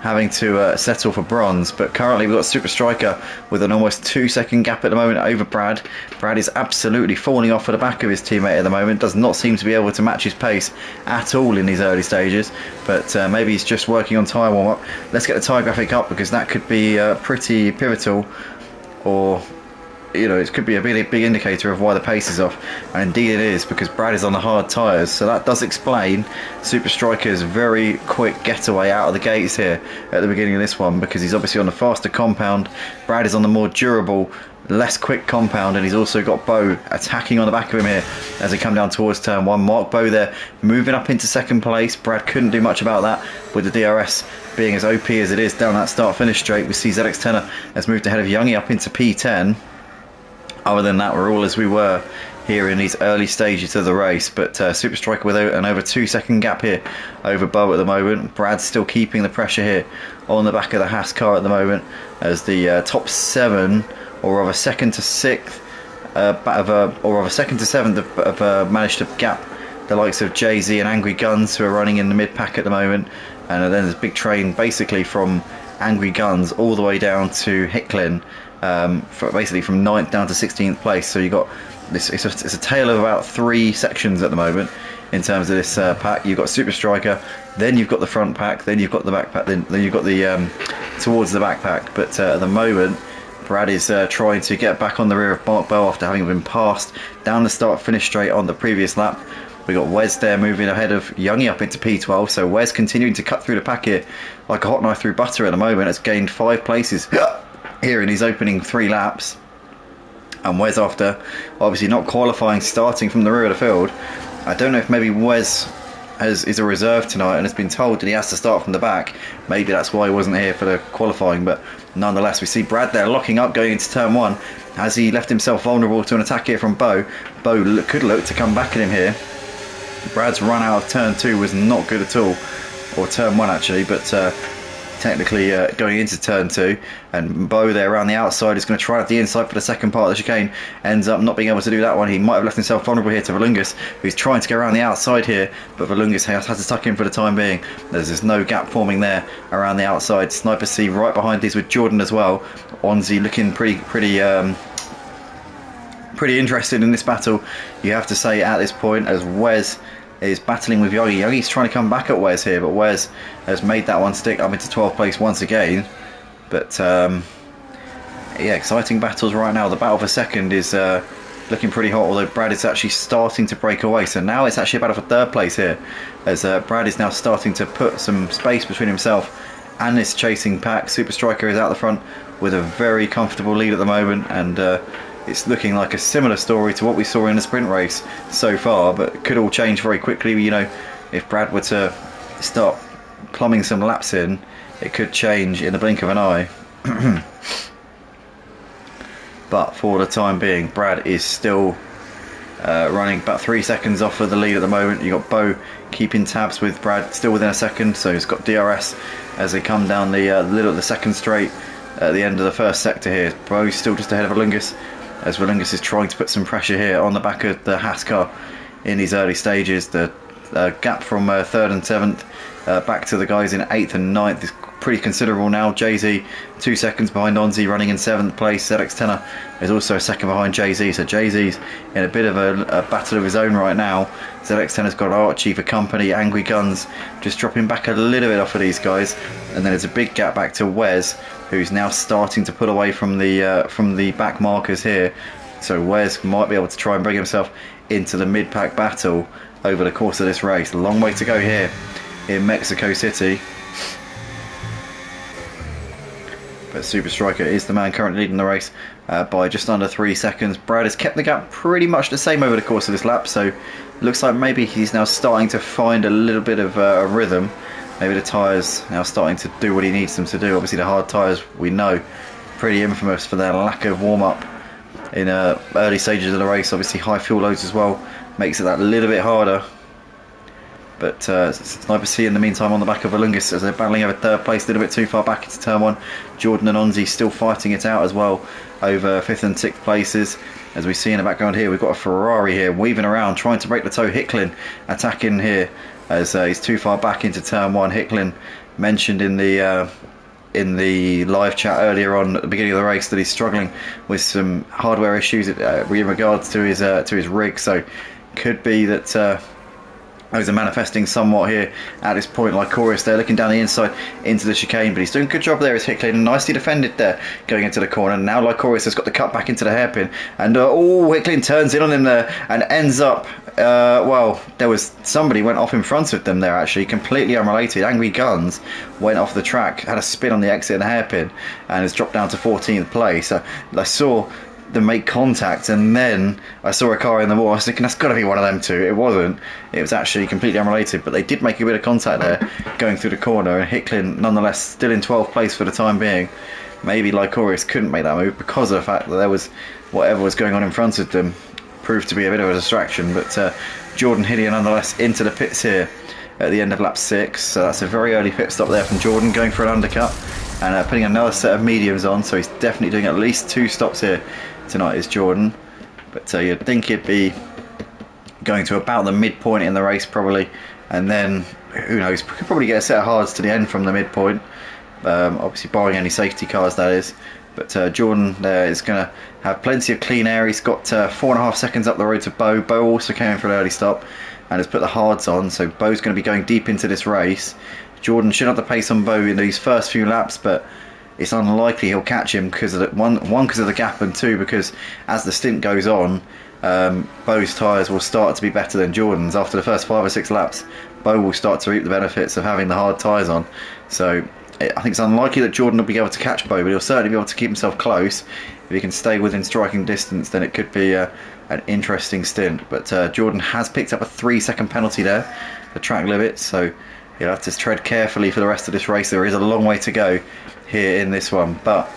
having to settle for bronze. But currently we've got Super Striker with an almost 2 second gap at the moment over Brad. Brad is absolutely falling off at the back of his teammate at the moment, does not seem to be able to match his pace at all in these early stages, but maybe he's just working on tyre warm up. Let's get the tyre graphic up, because that could be pretty pivotal, or you know, it could be a big indicator of why the pace is off, and indeed it is, because Brad is on the hard tyres. So that does explain Super Striker's very quick getaway out of the gates here at the beginning of this one, because he's obviously on the faster compound. Brad is on the more durable, less quick compound, and he's also got Bo attacking on the back of him here as they come down towards turn 1. Mark Bo there moving up into second place. Brad couldn't do much about that with the DRS being as OP as it is down that start finish straight. We see ZX10 has moved ahead of Youngie up into P10. Other than that, we're all as we were here in these early stages of the race, but Super Striker with an over 2 second gap here over Bo at the moment. Brad's still keeping the pressure here on the back of the Haas car at the moment, as the top 7, or rather second to 6th, or rather second to 7th have managed to gap the likes of Jay-Z and Angry Guns, who are running in the mid-pack at the moment. And then there's a big train basically from Angry Guns all the way down to Hicklin, basically from 9th down to 16th place. So you got this, it's a tale of about 3 sections at the moment in terms of this pack. You've got Super Striker, then you've got the front pack, then you've got the back pack, then you've got the towards the back pack. But at the moment, Brad is trying to get back on the rear of Mark Bell after having been passed down the start finish straight on the previous lap. We got Wes there moving ahead of Youngie up into P12, so Wes continuing to cut through the pack here like a hot knife through butter at the moment. Has gained 5 places here in his opening 3 laps. And Wes, after obviously not qualifying, starting from the rear of the field. I don't know if maybe Wes is a reserve tonight and has been told that he has to start from the back. Maybe that's why he wasn't here for the qualifying, but nonetheless, we see Brad there locking up going into turn 1. Has he left himself vulnerable to an attack here from Bo? Bo could look to come back at him here. Brad's run out of turn 2 was not good at all, or turn 1 actually, but technically going into turn 2, and Bo there around the outside is going to try out the inside for the second part of the chicane. Ends up not being able to do that one. He might have left himself vulnerable here to Valungas, who's trying to go around the outside here, but Valungas has to tuck in for the time being. There's no gap forming there around the outside. Sniper C right behind these with Jordan as well. Onzi looking pretty interested in this battle, you have to say, at this point, as Wes is battling with Yogi. Yogi's trying to come back at Wes here, but Wes has made that one stick up into 12th place once again. But yeah, exciting battles right now. The battle for second is looking pretty hot, although Brad is actually starting to break away. So now it's actually a battle for 3rd place here, as Brad is now starting to put some space between himself and this chasing pack. Super Striker is out the front with a very comfortable lead at the moment, and it's looking like a similar story to what we saw in the sprint race so far, but it could all change very quickly. You know, if Brad were to start plumbing some laps in, it could change in the blink of an eye. But for the time being, Brad is still running about 3 seconds off of the lead at the moment. You've got Bo keeping tabs with Brad, still within a second, so he's got DRS as they come down the second straight at the end of the first sector here. Bo's still just ahead of Valungas, as Valungas is trying to put some pressure here on the back of the Haas car in these early stages. The gap from 3rd and 7th back to the guys in 8th and 9th is pretty considerable now. Jay-Z 2 seconds behind Onzi, running in 7th place. ZX10 is also a second behind Jay-Z, so Jay-Z's in a bit of a battle of his own right now. ZX10 has got Archie for company. Angry Guns just dropping back a little bit off of these guys, and then there's a big gap back to Wes, who's now starting to pull away from the back markers here. So Wes might be able to try and bring himself into the mid-pack battle over the course of this race. A long way to go here in Mexico City, but Super Striker is the man currently leading the race by just under 3 seconds. Brad has kept the gap pretty much the same over the course of this lap, so looks like maybe he's now starting to find a little bit of a rhythm. Maybe the tyres now starting to do what he needs them to do. Obviously the hard tyres, we know, pretty infamous for their lack of warm-up in early stages of the race. Obviously high fuel loads as well makes it that little bit harder. But Sniper C in the meantime on the back of Valungas as they're battling over 3rd place, a little bit too far back into turn 1. Jordan and Onzi still fighting it out as well over 5th and 6th places. As we see in the background here, we've got a Ferrari here weaving around, trying to break the toe. Hicklin attacking here as he's too far back into turn 1. Hicklin mentioned in the live chat earlier on at the beginning of the race that he's struggling with some hardware issues in regards to his rig, so could be that Those are manifesting somewhat here at this point. Lycorius there looking down the inside into the chicane, but he's doing a good job there as Hicklin, nicely defended there going into the corner. Now Lycorius has got the cut back into the hairpin, and Hicklin turns in on him there and ends up, well, there was somebody went off in front of them there actually, completely unrelated. Angry Guns went off the track, had a spin on the exit and the hairpin, and has dropped down to 14th place. I saw them make contact, and then I saw a car in the wall. I was thinking that's got to be one of them two. It wasn't. It was actually completely unrelated, but they did make a bit of contact there going through the corner, and Hicklin nonetheless still in 12th place for the time being. Maybe Lycorius couldn't make that move because of the fact that there was whatever was going on in front of them proved to be a bit of a distraction, but Jordan Hillier nonetheless into the pits here at the end of lap 6, so that's a very early pit stop there from Jordan, going for an undercut and putting another set of mediums on, so he's definitely doing at least 2 stops here tonight is Jordan. But you'd think he'd be going to about the midpoint in the race probably, and then who knows, could probably get a set of hards to the end from the midpoint, obviously barring any safety cars that is. But Jordan there is going to have plenty of clean air. He's got 4.5 seconds up the road to Bo. Bo also came in for an early stop and has put the hards on, so Bo's going to be going deep into this race. Jordan should have the pace on Bo in these first few laps, but it's unlikely he'll catch him because of the, one because of the gap, and 2 because as the stint goes on, Bo's tyres will start to be better than Jordan's. After the first 5 or 6 laps, Bo will start to reap the benefits of having the hard tyres on. So I think it's unlikely that Jordan will be able to catch Bo, but he'll certainly be able to keep himself close. If he can stay within striking distance, then it could be an interesting stint. But Jordan has picked up a 3-second penalty there, the track limit, so he'll have to tread carefully for the rest of this race. There is a long way to go here in this one, but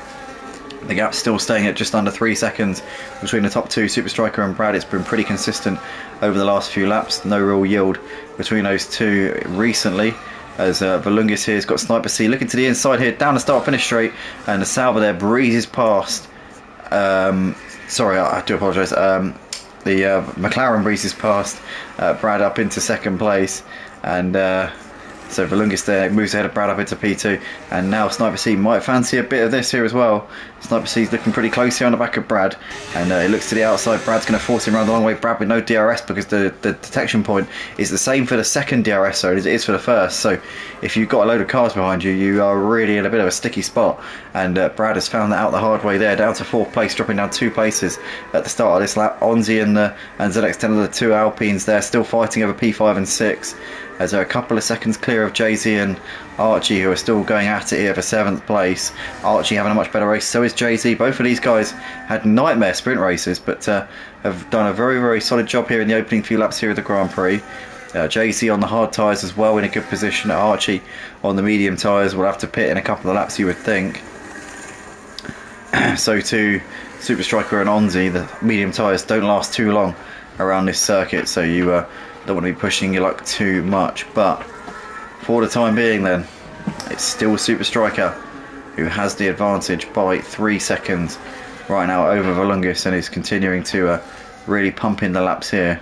the gap's still staying at just under 3 seconds between the top 2, Super Striker and Brad. It's been pretty consistent over the last few laps. No real yield between those two recently, as Volungis here has got Sniper C looking to the inside here, down the start finish straight, and the Sauber there breezes past, sorry, I do apologise, the McLaren breezes past Brad up into 2nd place, and so Volungis there moves ahead of Brad up into P2, and now Sniper C might fancy a bit of this here as well. Sniper C's looking pretty close here on the back of Brad, and it looks to the outside. Brad's going to force him around the long way. Brad with no DRS because the detection point is the same for the second DRS zone as it is for the first, so if you've got a load of cars behind you, you are really in a bit of a sticky spot, and Brad has found that out the hard way there, down to 4th place, dropping down 2 places at the start of this lap. Onzi and ZX10 are the 2 Alpines there, still fighting over P5 and 6. As they're a couple of seconds clear of Jay-Z and Archie, who are still going at it here for 7th place. Archie having a much better race, so is Jay-Z. Both of these guys had nightmare sprint races, but have done a very, very solid job here in the opening few laps here of the Grand Prix. Jay-Z on the hard tyres as well in a good position. Archie on the medium tyres will have to pit in a couple of laps, you would think. So too Super Striker and Onzi. The medium tyres don't last too long around this circuit, so you don't want to be pushing your luck too much. But for the time being then, it's still Super Striker who has the advantage by 3 seconds right now over Volungis, and is continuing to really pump in the laps here.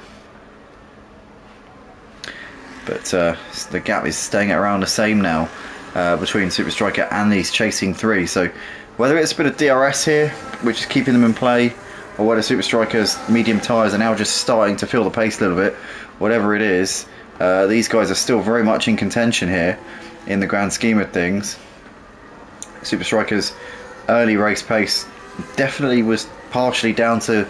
But the gap is staying at around the same now between Super Striker and these chasing 3. So whether it's a bit of DRS here, which is keeping them in play, or whether Super Striker's medium tyres are now just starting to feel the pace a little bit, whatever it is, these guys are still very much in contention here in the grand scheme of things. Super Striker's early race pace definitely was partially down to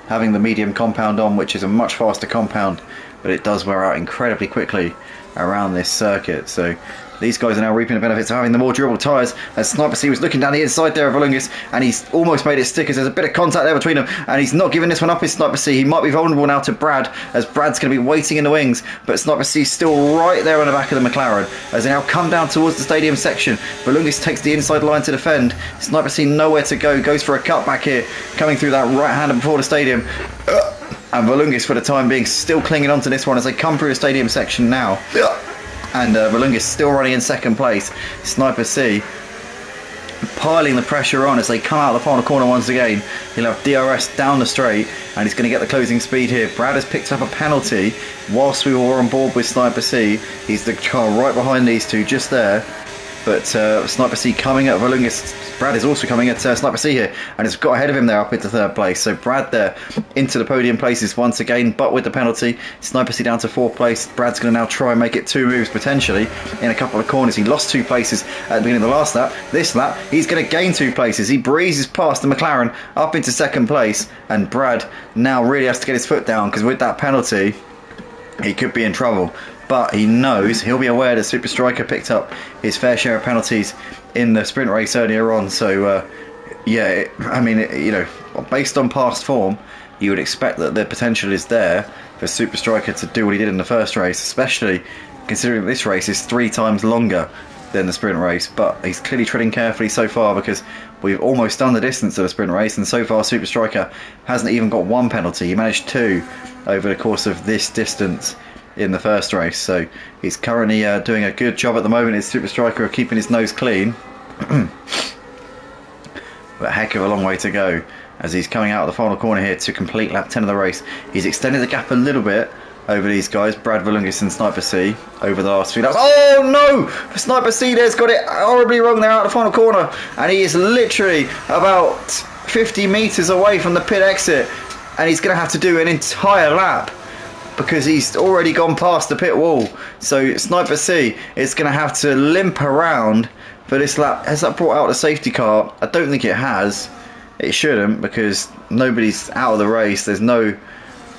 having the medium compound on, which is a much faster compound, but it does wear out incredibly quickly around this circuit. So these guys are now reaping the benefits of having the more durable tyres, as Sniper C was looking down the inside there of Volungis, and he's almost made it stick as there's a bit of contact there between them, and he's not giving this one up, is Sniper C. He might be vulnerable now to Brad, as Brad's going to be waiting in the wings, but Sniper C's still right there on the back of the McLaren as they now come down towards the stadium section. Volungis takes the inside line to defend. Sniper C nowhere to go, goes for a cut back here, coming through that right hander before the stadium. And Volungis for the time being still clinging on to this one as they come through the stadium section now. And Volungis still running in 2nd place. Sniper C piling the pressure on as they come out of the final corner once again. He'll have DRS down the straight, and he's going to get the closing speed here. Brad has picked up a penalty whilst we were on board with Sniper C. He's the car right behind these two, just there. But Sniper C coming at Volungis. Brad is also coming at Sniper C here, and has got ahead of him there up into third place. So Brad there into the podium places once again, but with the penalty. Sniper C down to fourth place. Brad's going to now try and make it 2 moves potentially in a couple of corners. He lost 2 places at the beginning of the last lap. This lap, he's going to gain 2 places. He breezes past the McLaren up into second place, and Brad now really has to get his foot down, because with that penalty, he could be in trouble. But he knows, he'll be aware that Super Striker picked up his fair share of penalties in the sprint race earlier on. So, you know, based on past form, you would expect that the potential is there for Super Striker to do what he did in the first race, especially considering this race is 3 times longer than the sprint race. But he's clearly treading carefully so far, because we've almost done the distance of the sprint race, and so far Super Striker hasn't even got 1 penalty. He managed 2 over the course of this distance in the first race, so he's currently doing a good job at the moment. His Super Striker of keeping his nose clean. But a heck of a long way to go as he's coming out of the final corner here to complete lap 10 of the race. He's extended the gap a little bit over these guys, Brad Volungis and Sniper C, over the last few laps. Oh no! Sniper C there's got it horribly wrong there out of the final corner, and he is literally about 50 metres away from the pit exit, and he's going to have to do an entire lap because he's already gone past the pit wall. So Sniper C is going to have to limp around for this lap. Has that brought out a safety car? I don't think it has. It shouldn't, because nobody's out of the race. There's no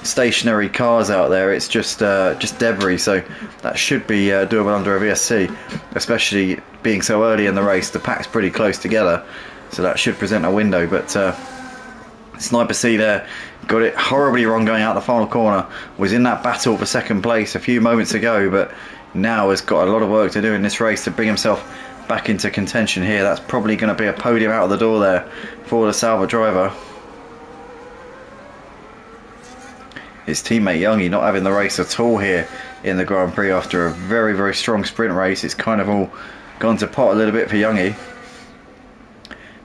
stationary cars out there. It's just debris. So that should be doable under a VSC, especially being so early in the race. The pack's pretty close together, so that should present a window. But Sniper C there got it horribly wrong going out the final corner. Was in that battle for second place a few moments ago, but now has got a lot of work to do in this race to bring himself back into contention here. That's probably going to be a podium out of the door there for the Sauber driver. His teammate Youngie not having the race at all here in the Grand Prix after a very, very strong sprint race. It's kind of all gone to pot a little bit for Youngie,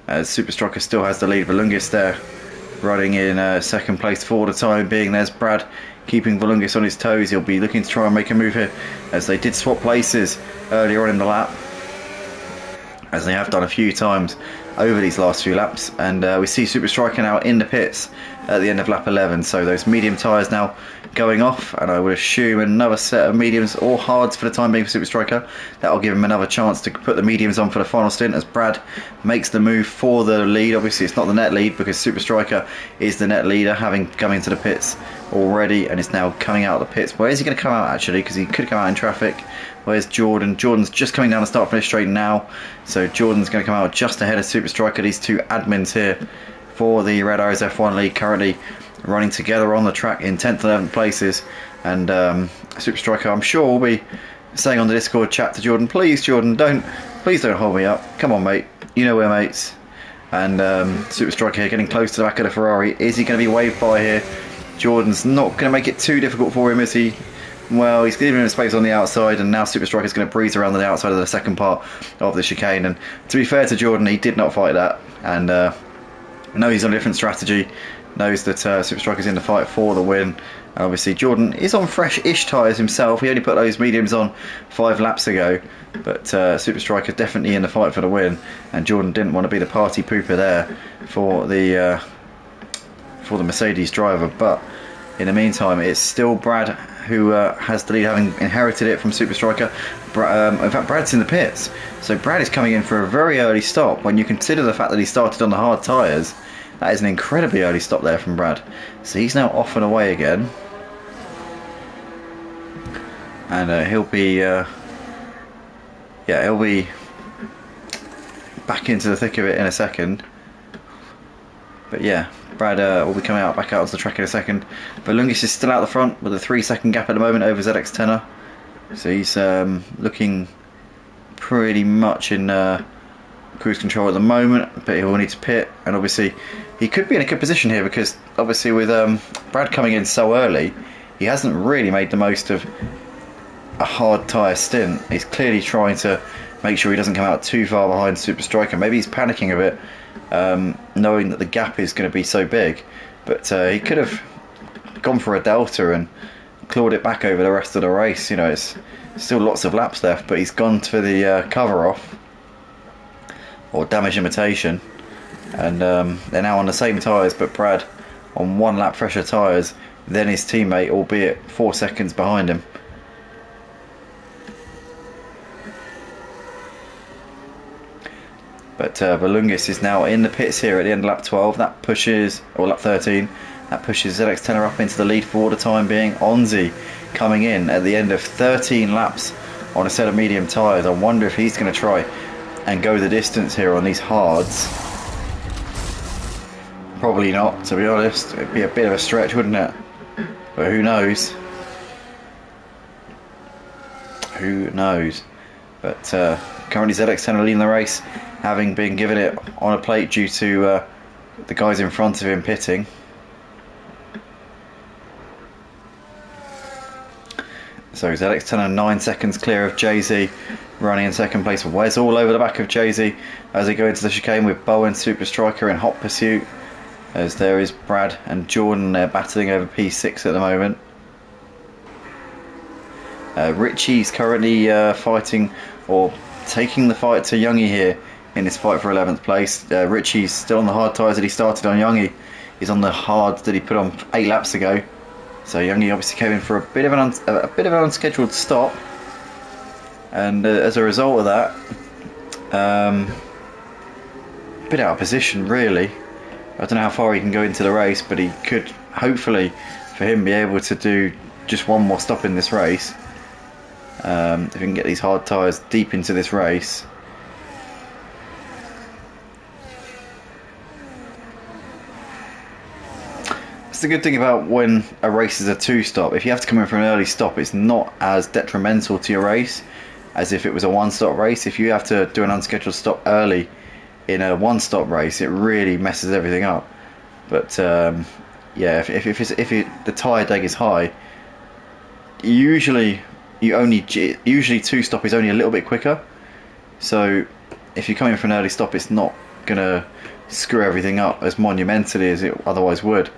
as Super Striker still has the lead. Volungis there running in second place for the time being. There's Brad keeping Volungis on his toes. He'll be looking to try and make a move here, as they did swap places earlier on in the lap, as they have done a few times over these last few laps. And we see Super Striker now in the pits at the end of lap 11. So those medium tyres now going off, and I would assume another set of mediums or hards for the time being for Super Striker. That'll give him another chance to put the mediums on for the final stint, as Brad makes the move for the lead. Obviously it's not the net lead, because Super Striker is the net leader, having come into the pits already, and is now coming out of the pits. Where is he going to come out actually, because he could come out in traffic? Where's Jordan? Jordan's just coming down the start finish straight now, so Jordan's going to come out just ahead of Super Striker. These two admins here for the Red Arrows F1 League currently running together on the track in 10th and 11th places. And Super Striker, I'm sure, will be saying on the Discord chat to Jordan, please Jordan, please don't hold me up, come on mate, you know we're mates. And Super Striker here getting close to the back of the Ferrari. Is he going to be waved by here? Jordan's not going to make it too difficult for him, is he? Well, he's giving him space on the outside, and now Super Striker's going to breeze around the outside of the second part of the chicane. And to be fair to Jordan, he did not fight that, and knows he's on a different strategy, knows that Super Striker's in the fight for the win. And obviously Jordan is on fresh-ish tyres himself. He only put those mediums on 5 laps ago, but Super Striker definitely in the fight for the win, and Jordan didn't want to be the party pooper there for the Mercedes driver. But in the meantime, it's still Brad who has the lead, having inherited it from Super Striker. In fact, Brad's in the pits, so Brad is coming in for a very early stop. When you consider the fact that he started on the hard tyres, that is an incredibly early stop there from Brad. So he's now off and away again, and he'll be back into the thick of it in a second. But yeah, Brad will be coming out back out onto the track in a second. Volungis is still out the front with a 3-second gap at the moment over ZX Tenor. So he's looking pretty much in cruise control at the moment, but he will need to pit. And obviously he could be in a good position here, because obviously with Brad coming in so early, he hasn't really made the most of a hard tyre stint. He's clearly trying to make sure he doesn't come out too far behind Super Striker. Maybe he's panicking a bit, knowing that the gap is going to be so big, but he could have gone for a delta and clawed it back over the rest of the race. You know, it's still lots of laps left, but he's gone for the cover off, or damage limitation, and they're now on the same tyres, but Brad on 1 lap fresher tyres than his teammate, albeit 4 seconds behind him. But Valungis is now in the pits here at the end of lap 12. That pushes, or lap 13, that pushes ZX10 up into the lead for the time being. Onzi coming in at the end of 13 laps on a set of medium tyres. I wonder if he's going to try and go the distance here on these hards. Probably not, to be honest. It'd be a bit of a stretch, wouldn't it? But who knows? Who knows? But currently ZX10 are leading the race, having been given it on a plate due to the guys in front of him pitting. So ZX10 are 9 seconds clear of Jay-Z, running in second place. Wes all over the back of Jay-Z as they go into the chicane with Bowen, Super Striker in hot pursuit. As there is Brad and Jordan there battling over P6 at the moment. Richie's currently fighting, or taking the fight to Youngie here in this fight for 11th place. Richie's still on the hard tyres that he started on. Youngie is on the hards that he put on 8 laps ago. So Youngie obviously came in for a bit of an unscheduled stop, and as a result of that, a bit out of position really. I don't know how far he can go into the race, but he could hopefully, for him, be able to do just one more stop in this race. If he can get these hard tyres deep into this race. That's the good thing about when a race is a 2-stop. If you have to come in for an early stop, it's not as detrimental to your race as if it was a 1-stop race. If you have to do an unscheduled stop early in a 1-stop race, it really messes everything up. But yeah, if the tyre deg is high, usually 2-stop is only a little bit quicker. So if you come in for an early stop, it's not gonna screw everything up as monumentally as it otherwise would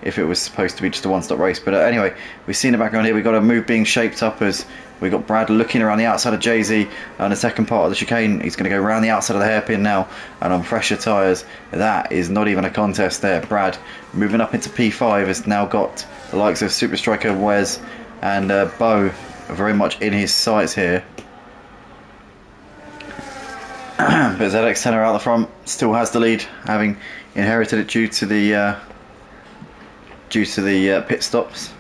if it was supposed to be just a 1-stop race. But anyway, we see in the background here we've got a move being shaped up as we've got Brad looking around the outside of Jay-Z on the second part of the chicane. He's going to go around the outside of the hairpin now, and on fresher tyres, that is not even a contest there. Brad moving up into P5 has now got the likes of Super Striker, Wes and Bo very much in his sights here. But ZX10 out the front, still has the lead, having inherited it due to the pit stops.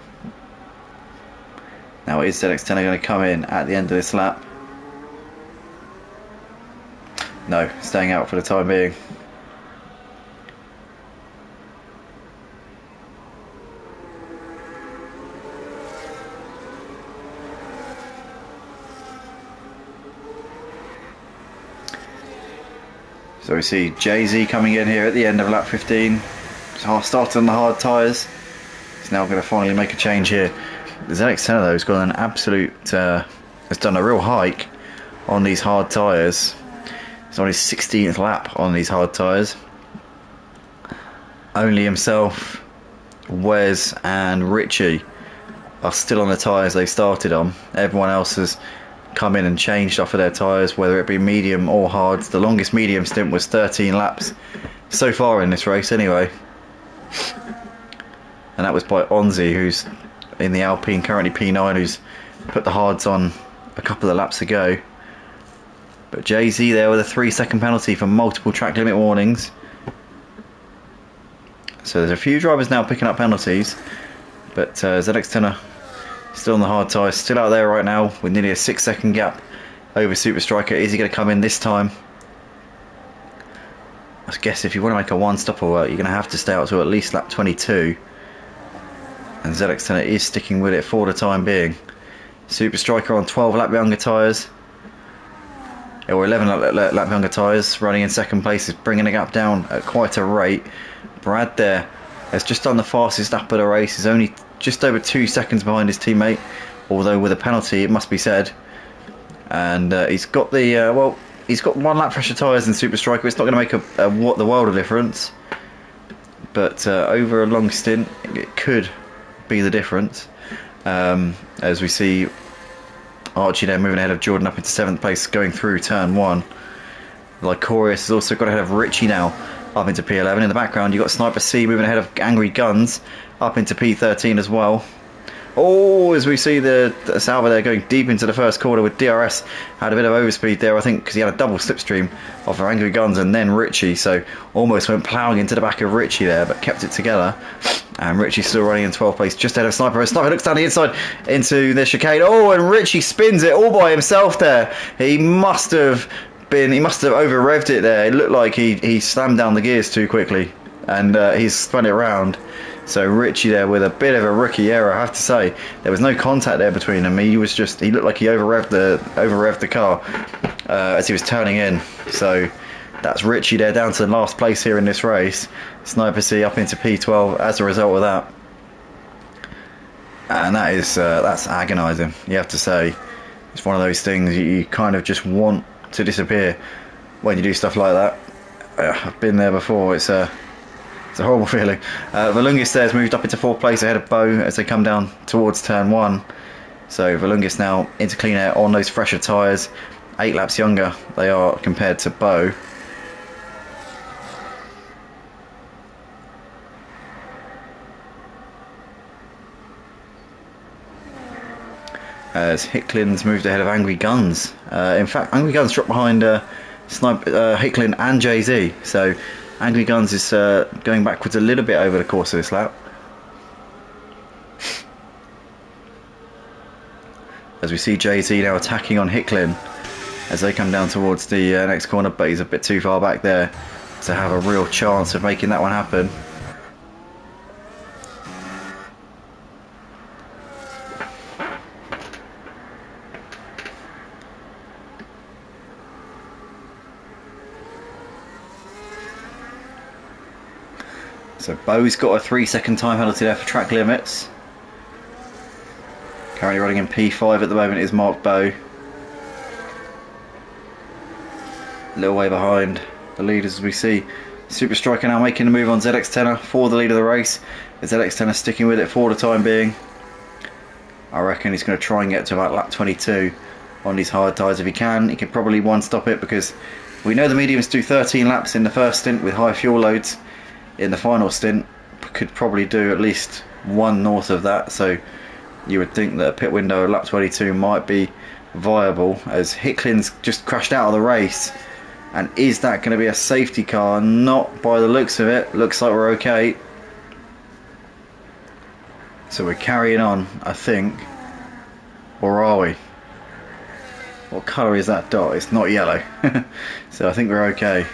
Now is ZX10 going to come in at the end of this lap? No, staying out for the time being. So we see Jay-Z coming in here at the end of lap 15. Started on the hard tyres. He's now going to finally make a change here. The ZX10 though has got an absolute, has done a real hike on these hard tyres. He's on his 16th lap on these hard tyres. Only himself, Wes and Richie are still on the tyres they started on. Everyone else has come in and changed off of their tyres, whether it be medium or hards. The longest medium stint was 13 laps so far in this race anyway. And that was by Onzi, who's in the Alpine, currently P9, who's put the hards on a couple of laps ago. But Jay-Z there with a 3-second penalty for multiple track limit warnings. So there's a few drivers now picking up penalties, but ZX10 are still on the hard tyres, still out there right now with nearly a 6-second gap over Super Striker. Is he going to come in this time? I guess if you want to make a 1-stopper work, you're going to have to stay out to at least lap 22. And ZX10 is sticking with it for the time being. Super Striker on 12 lap younger tyres, or 11 lap younger tyres, running in second place, is bringing the gap down at quite a rate. Brad there has just done the fastest lap of the race. He's only just over 2 seconds behind his teammate, although with a penalty, it must be said. And he's got the he's got 1 lap fresher tyres in Super Striker. It's not going to make the world of difference, but over a long stint, it could be the difference. As we see Archie there moving ahead of Jordan up into 7th place, going through turn 1. Lycorius has also got ahead of Richie now, up into P11. In the background, you've got Sniper C moving ahead of Angry Guns, up into P13 as well. Oh, as we see the Salva there going deep into the first corner with DRS. Had a bit of overspeed there, I think, because he had a double slipstream off of Angry Guns and then Richie, so almost went ploughing into the back of Richie there, but kept it together. And Richie's still running in 12th place, just ahead of Sniper. Sniper looks down the inside into the chicane. Oh, and Richie spins it all by himself there. He must have over revved it there. It looked like he slammed down the gears too quickly, and he's spun it around. So Richie there with a bit of a rookie error, I have to say. There was no contact there between them. He looked like he over revved the car as he was turning in. So that's Richie there down to the last place here in this race. Sniper C up into P12 as a result of that. And that's agonising, you have to say. It's one of those things you kind of just want to disappear when you do stuff like that. I've been there before. It's a horrible feeling. Valungis there has moved up into 4th place ahead of Bo as they come down towards turn 1. So Valungis now into clean air on those fresher tyres. 8 laps younger they are compared to Bo. As Hicklin's moved ahead of Angry Guns. In fact, Angry Guns dropped behind Hicklin and Jay-Z. So Angry Guns is going backwards a little bit over the course of this lap. As we see Jay-Z now attacking on Hicklin as they come down towards the next corner, but he's a bit too far back there to have a real chance of making that one happen. So Bo's got a 3-second time penalty there for track limits. Currently running in P5 at the moment is Mark Bo. A little way behind the leaders as we see Super Striker now making the move on ZX10 for the lead of the race. ZX10 sticking with it for the time being. I reckon he's going to try and get to about lap 22 on these hard tyres if he can. He can probably one-stop it because we know the mediums do 13 laps in the first stint with high fuel loads. In the final stint could probably do at least one north of that, so you would think that a pit window at lap 22 might be viable, as Hicklin's just crashed out of the race. And is that going to be a safety car? Not by the looks of it. Looks like we're okay. So we're carrying on, I think. Or are we? What colour is that dot? It's not yellow. So I think we're okay.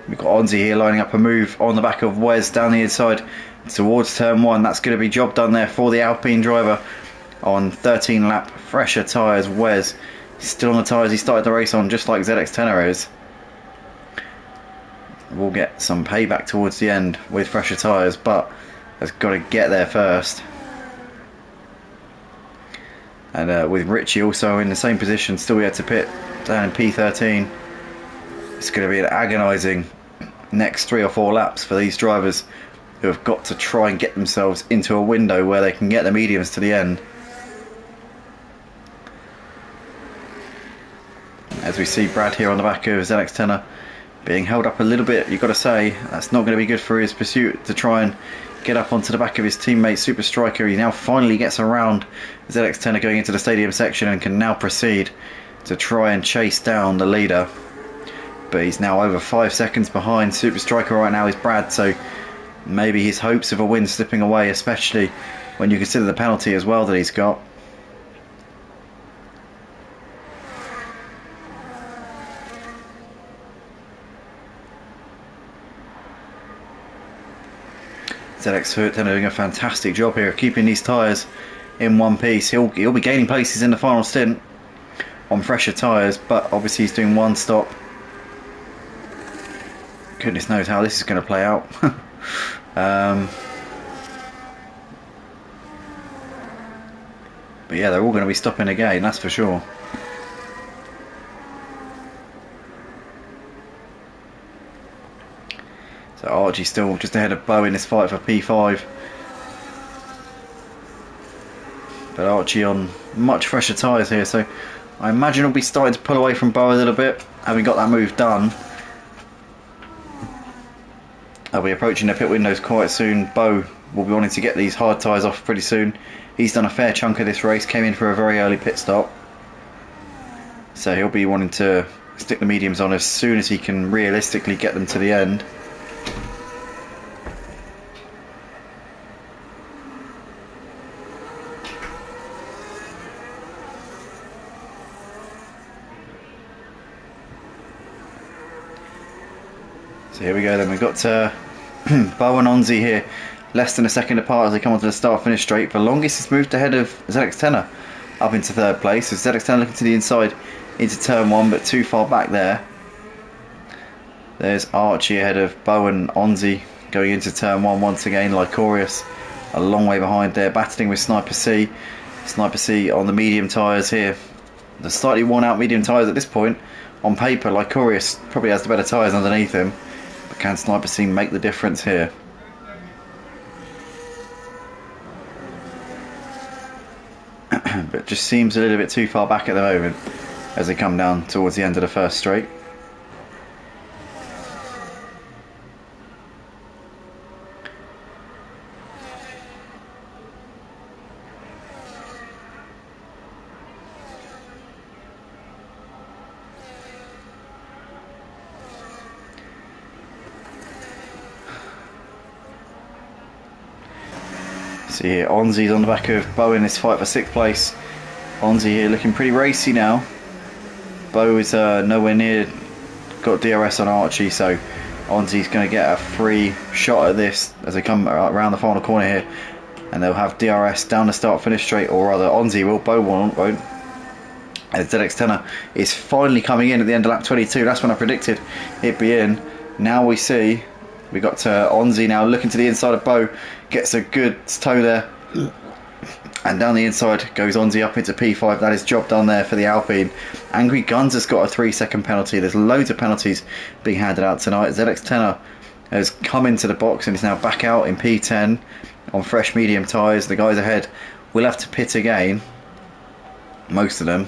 We've got Onzi here lining up a move on the back of Wes down the inside towards turn 1. That's going to be job done there for the Alpine driver on 13 lap fresher tyres. Wes still on the tyres he started the race on, just like ZX10 is. We'll get some payback towards the end with fresher tyres, but has got to get there first. And with Richie also in the same position, still yet to pit down in P13. It's going to be an agonising next 3 or 4 laps for these drivers who have got to try and get themselves into a window where they can get the mediums to the end. As we see Brad here on the back of ZX10 being held up a little bit, you've got to say that's not going to be good for his pursuit to try and get up onto the back of his teammate Super Striker. He now finally gets around ZX10 going into the stadium section and can now proceed to try and chase down the leader. But he's now over 5 seconds behind. Super Striker right now is Brad, so maybe his hopes of a win slipping away, especially when you consider the penalty as well that he's got. ZX10 doing a fantastic job here of keeping these tyres in one piece. He'll be gaining places in the final stint on fresher tyres, but obviously he's doing one stop. Goodness knows how this is going to play out. But yeah, they're all going to be stopping again, that's for sure. So Archie still just ahead of Bo in this fight for P5. But Archie on much fresher tyres here, so I imagine he'll be starting to pull away from Bo a little bit, having got that move done. They'll be approaching their pit windows quite soon. Bo will be wanting to get these hard tyres off pretty soon. He's done a fair chunk of this race, came in for a very early pit stop. So he'll be wanting to stick the mediums on as soon as he can realistically get them to the end. So here we go then, we've got Bo and Onzi here, less than a second apart as they come onto the start-finish straight. For longest it's moved ahead of ZX10 up into third place. So ZX10 looking to the inside into turn 1, but too far back there. There's Archie ahead of Bo and Onzi going into turn 1 once again. Lycorius a long way behind there, battling with Sniper C. Sniper C on the medium tyres here. The slightly worn out medium tyres at this point. On paper, Lycorius probably has the better tyres underneath him. But can Sniper C make the difference here? But just seems a little bit too far back at the moment as they come down towards the end of the first straight. See here, Onzi's on the back of Bo in this fight for 6th place. Onzi here looking pretty racy now. Bo is nowhere near got DRS on Archie, so Onzi's going to get a free shot at this as they come around the final corner here, and they'll have DRS down the start finish straight, or rather Onzi will, Bo won't. As ZX10 is finally coming in at the end of lap 22. That's when I predicted it'd be in. Now we see we got Onzi now looking to the inside of Bo, gets a good toe there, and down the inside goes Onzi up into P5. That is job done there for the Alpine. Angry Guns has got a 3-second penalty. There's loads of penalties being handed out tonight. ZX10 has come into the box and is now back out in P10 on fresh medium tyres. The guys ahead will have to pit again. Most of them,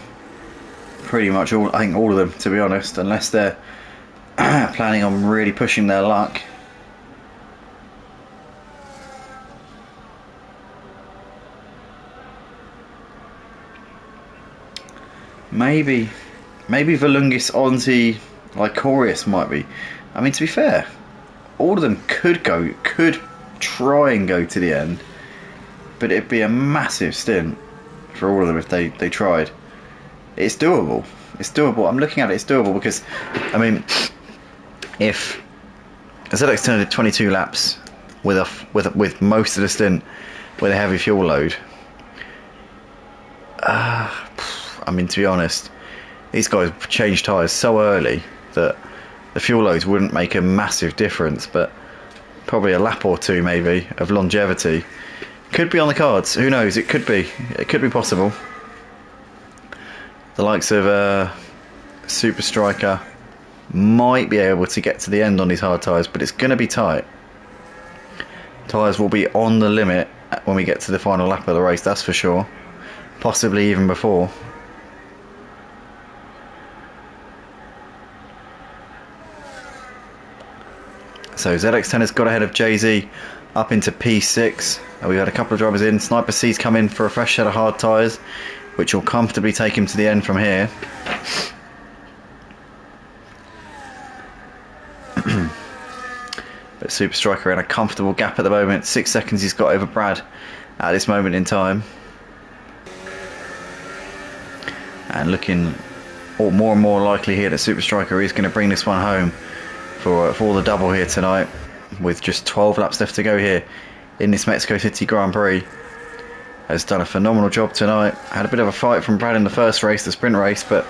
pretty much all, I think all of them to be honest, unless they're planning on really pushing their luck. Maybe Valungis, Onzi, Lycorius might be. I mean, to be fair, all of them could try and go to the end, but it'd be a massive stint for all of them if they tried. It's doable. It's doable. I'm looking at it. It's doable because, I mean, if ZX10 did 22 laps with most of the stint with a heavy fuel load. I mean, to be honest, these guys changed tyres so early that the fuel loads wouldn't make a massive difference, but probably a lap or two maybe of longevity could be on the cards. Who knows? It could be possible. The likes of Super Striker might be able to get to the end on these hard tyres, but it's going to be tight. Tyres will be on the limit when we get to the final lap of the race, that's for sure. Possibly even before. So ZX10 has got ahead of Jay-Z up into P6. We've had a couple of drivers in. Sniper C's come in for a fresh set of hard tyres, which will comfortably take him to the end from here. But Super Striker in a comfortable gap at the moment. 6 seconds he's got over Brad at this moment in time. And looking more and more likely here that Super Striker is going to bring this one home for the double here tonight, with just 12 laps left to go here in this Mexico City Grand Prix. Has done a phenomenal job tonight. Had a bit of a fight from Brad in the first race, the sprint race, but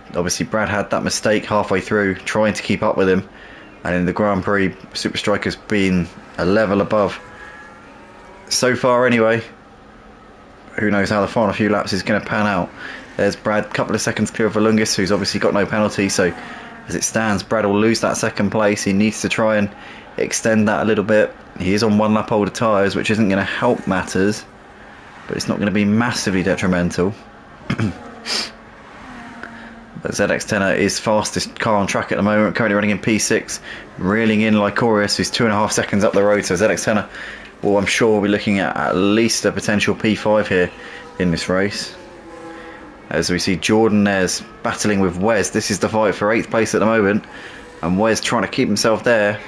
obviously Brad had that mistake halfway through trying to keep up with him, and in the Grand Prix Super Striker's been a level above so far anyway. Who knows how the final few laps is going to pan out. There's Brad, a couple of seconds clear of Volungus, who's obviously got no penalty, so as it stands Brad will lose that second place. He needs to try and extend that a little bit. He is on 1 lap older tyres, which isn't going to help matters, but it's not going to be massively detrimental. But ZX10 is fastest car on track at the moment, currently running in P6, reeling in Lycorius, who's 2.5 seconds up the road. So ZX10, well, I'm sure we'll be looking at least a potential P5 here in this race. As we see Jordan there's battling with Wes. This is the fight for 8th place at the moment, and Wes trying to keep himself there.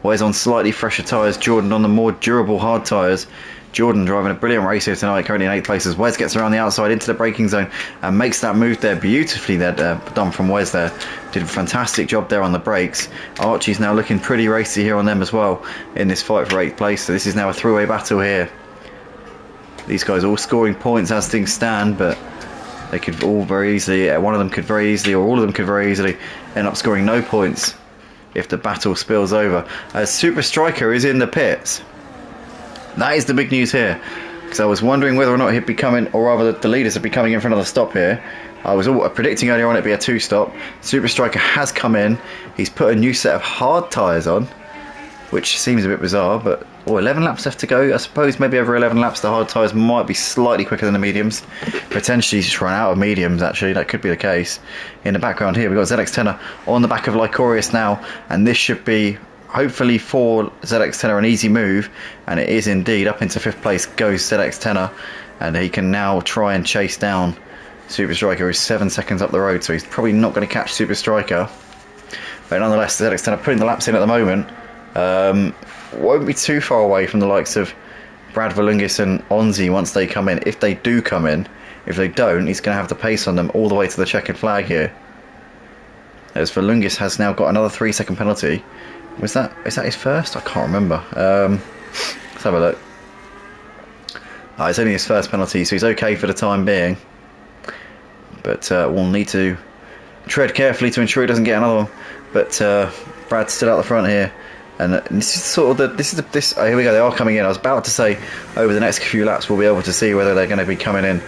Wes on slightly fresher tyres, Jordan on the more durable hard tyres. Jordan driving a brilliant race here tonight, currently in 8th place as Wes gets around the outside into the braking zone and makes that move there beautifully there, done from Wes there. Did a fantastic job there on the brakes. Archie's now looking pretty racy here on them as well in this fight for 8th place, so this is now a three-way battle here. These guys all scoring points as things stand, but they could all very easily, one of them could very easily, or all of them could very easily end up scoring no points if the battle spills over. As Super Striker is in the pits. That is the big news here, because I was wondering whether or not he'd be coming, or rather the leaders would be coming in for another stop here. I was predicting earlier on it'd be a 2-stop. Super Striker has come in. He's put a new set of hard tyres on, which seems a bit bizarre, but 11 laps left to go. I suppose maybe over 11 laps the hard tyres might be slightly quicker than the mediums. Potentially he's just run out of mediums, actually. That could be the case. In the background here we've got ZX10 on the back of Lycorius now, and this should be hopefully for ZX10 an easy move, and it is indeed. Up into 5th place goes ZX10, and he can now try and chase down Super Striker, who's 7 seconds up the road, so he's probably not going to catch Super Striker. But nonetheless, ZX10 putting the laps in at the moment. Won't be too far away from the likes of Brad Volungis and Onzi once they come in. If they do come in, if they don't, he's going to have the pace on them all the way to the checkered flag here. As Volungis has now got another 3-second penalty. Is that his first? I can't remember. Let's have a look. It's only his first penalty, so he's okay for the time being. But we'll need to tread carefully to ensure he doesn't get another one. But Brad's still out the front here, and this is sort of here we go. They are coming in. I was about to say over the next few laps we'll be able to see whether they're going to be coming in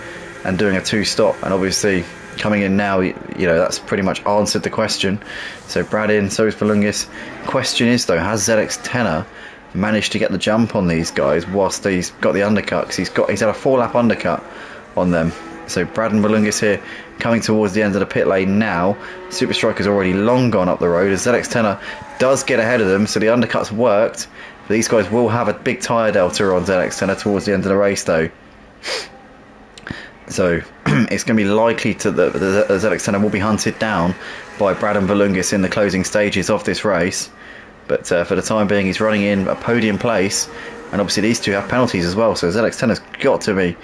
and doing a 2-stop, and obviously coming in now, you know, that's pretty much answered the question. So Brad in, so is Volungis. Question is though, has ZX10 managed to get the jump on these guys whilst he's got the undercut? Because he's had a 4-lap undercut on them. So Brad and Volungis here coming towards the end of the pit lane now. Super Striker's already long gone up the road as ZX10 does get ahead of them, so the undercut's worked. But these guys will have a big tyre delta on ZX10 towards the end of the race though. So it's going to be likely to the ZX10 will be hunted down by Brad and Volungis in the closing stages of this race. But for the time being, he's running in a podium place, and obviously these two have penalties as well. So ZX10 has got to be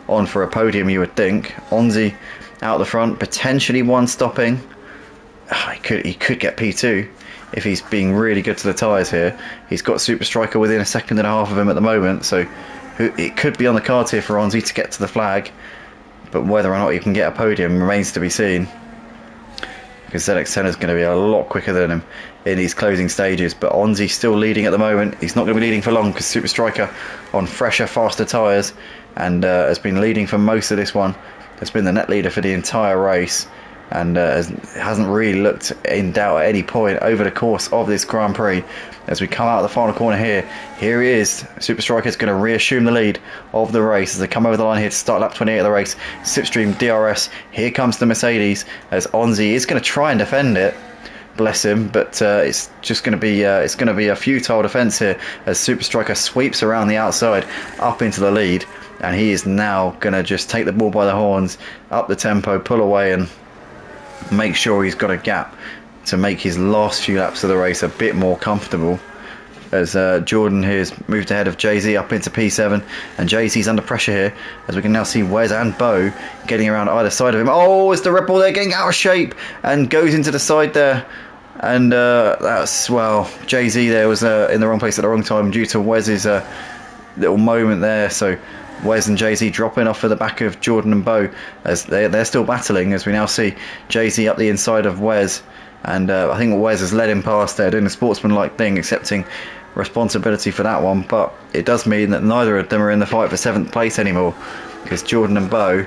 on for a podium, you would think. Onzi out the front, potentially one stopping. He could get P2 if he's being really good to the tyres here. He's got Super Striker within 1.5 seconds of him at the moment, so it could be on the cards here for Onzi to get to the flag. But whether or not he can get a podium remains to be seen, because ZX10 is going to be a lot quicker than him in these closing stages. But Onzi's still leading at the moment. He's not going to be leading for long because Super Striker on fresher, faster tyres, and has been leading for most of this one. Has been the net leader for the entire race, and hasn't really looked in doubt at any point over the course of this Grand Prix. As we come out of the final corner here he is. Super Striker is going to reassume the lead of the race as they come over the line here to start lap 28 of the race. Slipstream DRS, here comes the Mercedes as Onzi is going to try and defend it, bless him, but it's just going to be a futile defence here as Super Striker sweeps around the outside up into the lead, and he is now going to just take the ball by the horns, up the tempo, pull away and make sure he's got a gap to make his last few laps of the race a bit more comfortable. As Jordan here has moved ahead of Jay-Z up into P7, and Jay-Z's under pressure here as we can now see Wes and Bo getting around either side of him. Oh, is the Red Bull there getting out of shape and goes into the side there And that's, well, Jay-Z there was in the wrong place at the wrong time due to Wes's little moment there. So Wes and Jay-Z dropping off at the back of Jordan and Bo as they're still battling, as we now see Jay-Z up the inside of Wes. And I think Wes has led him past there, doing a sportsmanlike thing, accepting responsibility for that one. But it does mean that neither of them are in the fight for 7th place anymore, because Jordan and Bo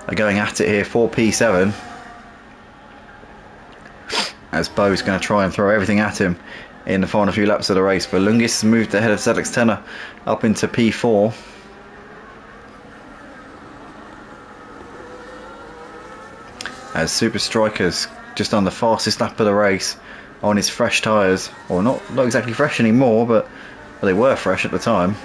are going at it here for P7, as Bo's going to try and throw everything at him in the final few laps of the race. But Lungis has moved ahead of ZX10 up into P4. As Super Striker's just on the fastest lap of the race on his fresh tyres, or not exactly fresh anymore, but they were fresh at the time.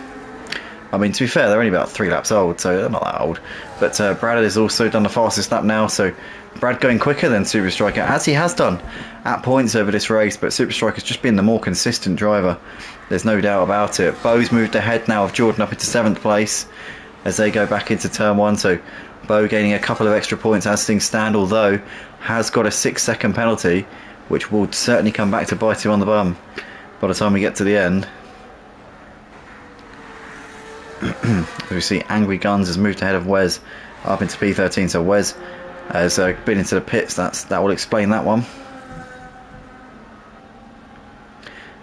I mean, to be fair, they're only about 3 laps old, so they're not that old. But Brad has also done the fastest lap now, so Brad going quicker than Super Striker, as he has done at points over this race. But Super Striker's just been the more consistent driver, there's no doubt about it. Bo's moved ahead now of Jordan up into 7th place as they go back into turn 1, so Bo gaining a couple of extra points as things stand, although has got a 6-second penalty, which will certainly come back to bite him on the bum by the time we get to the end. We see Angry Guns has moved ahead of Wes up into P13, so Wes has been into the pits. That will explain that one.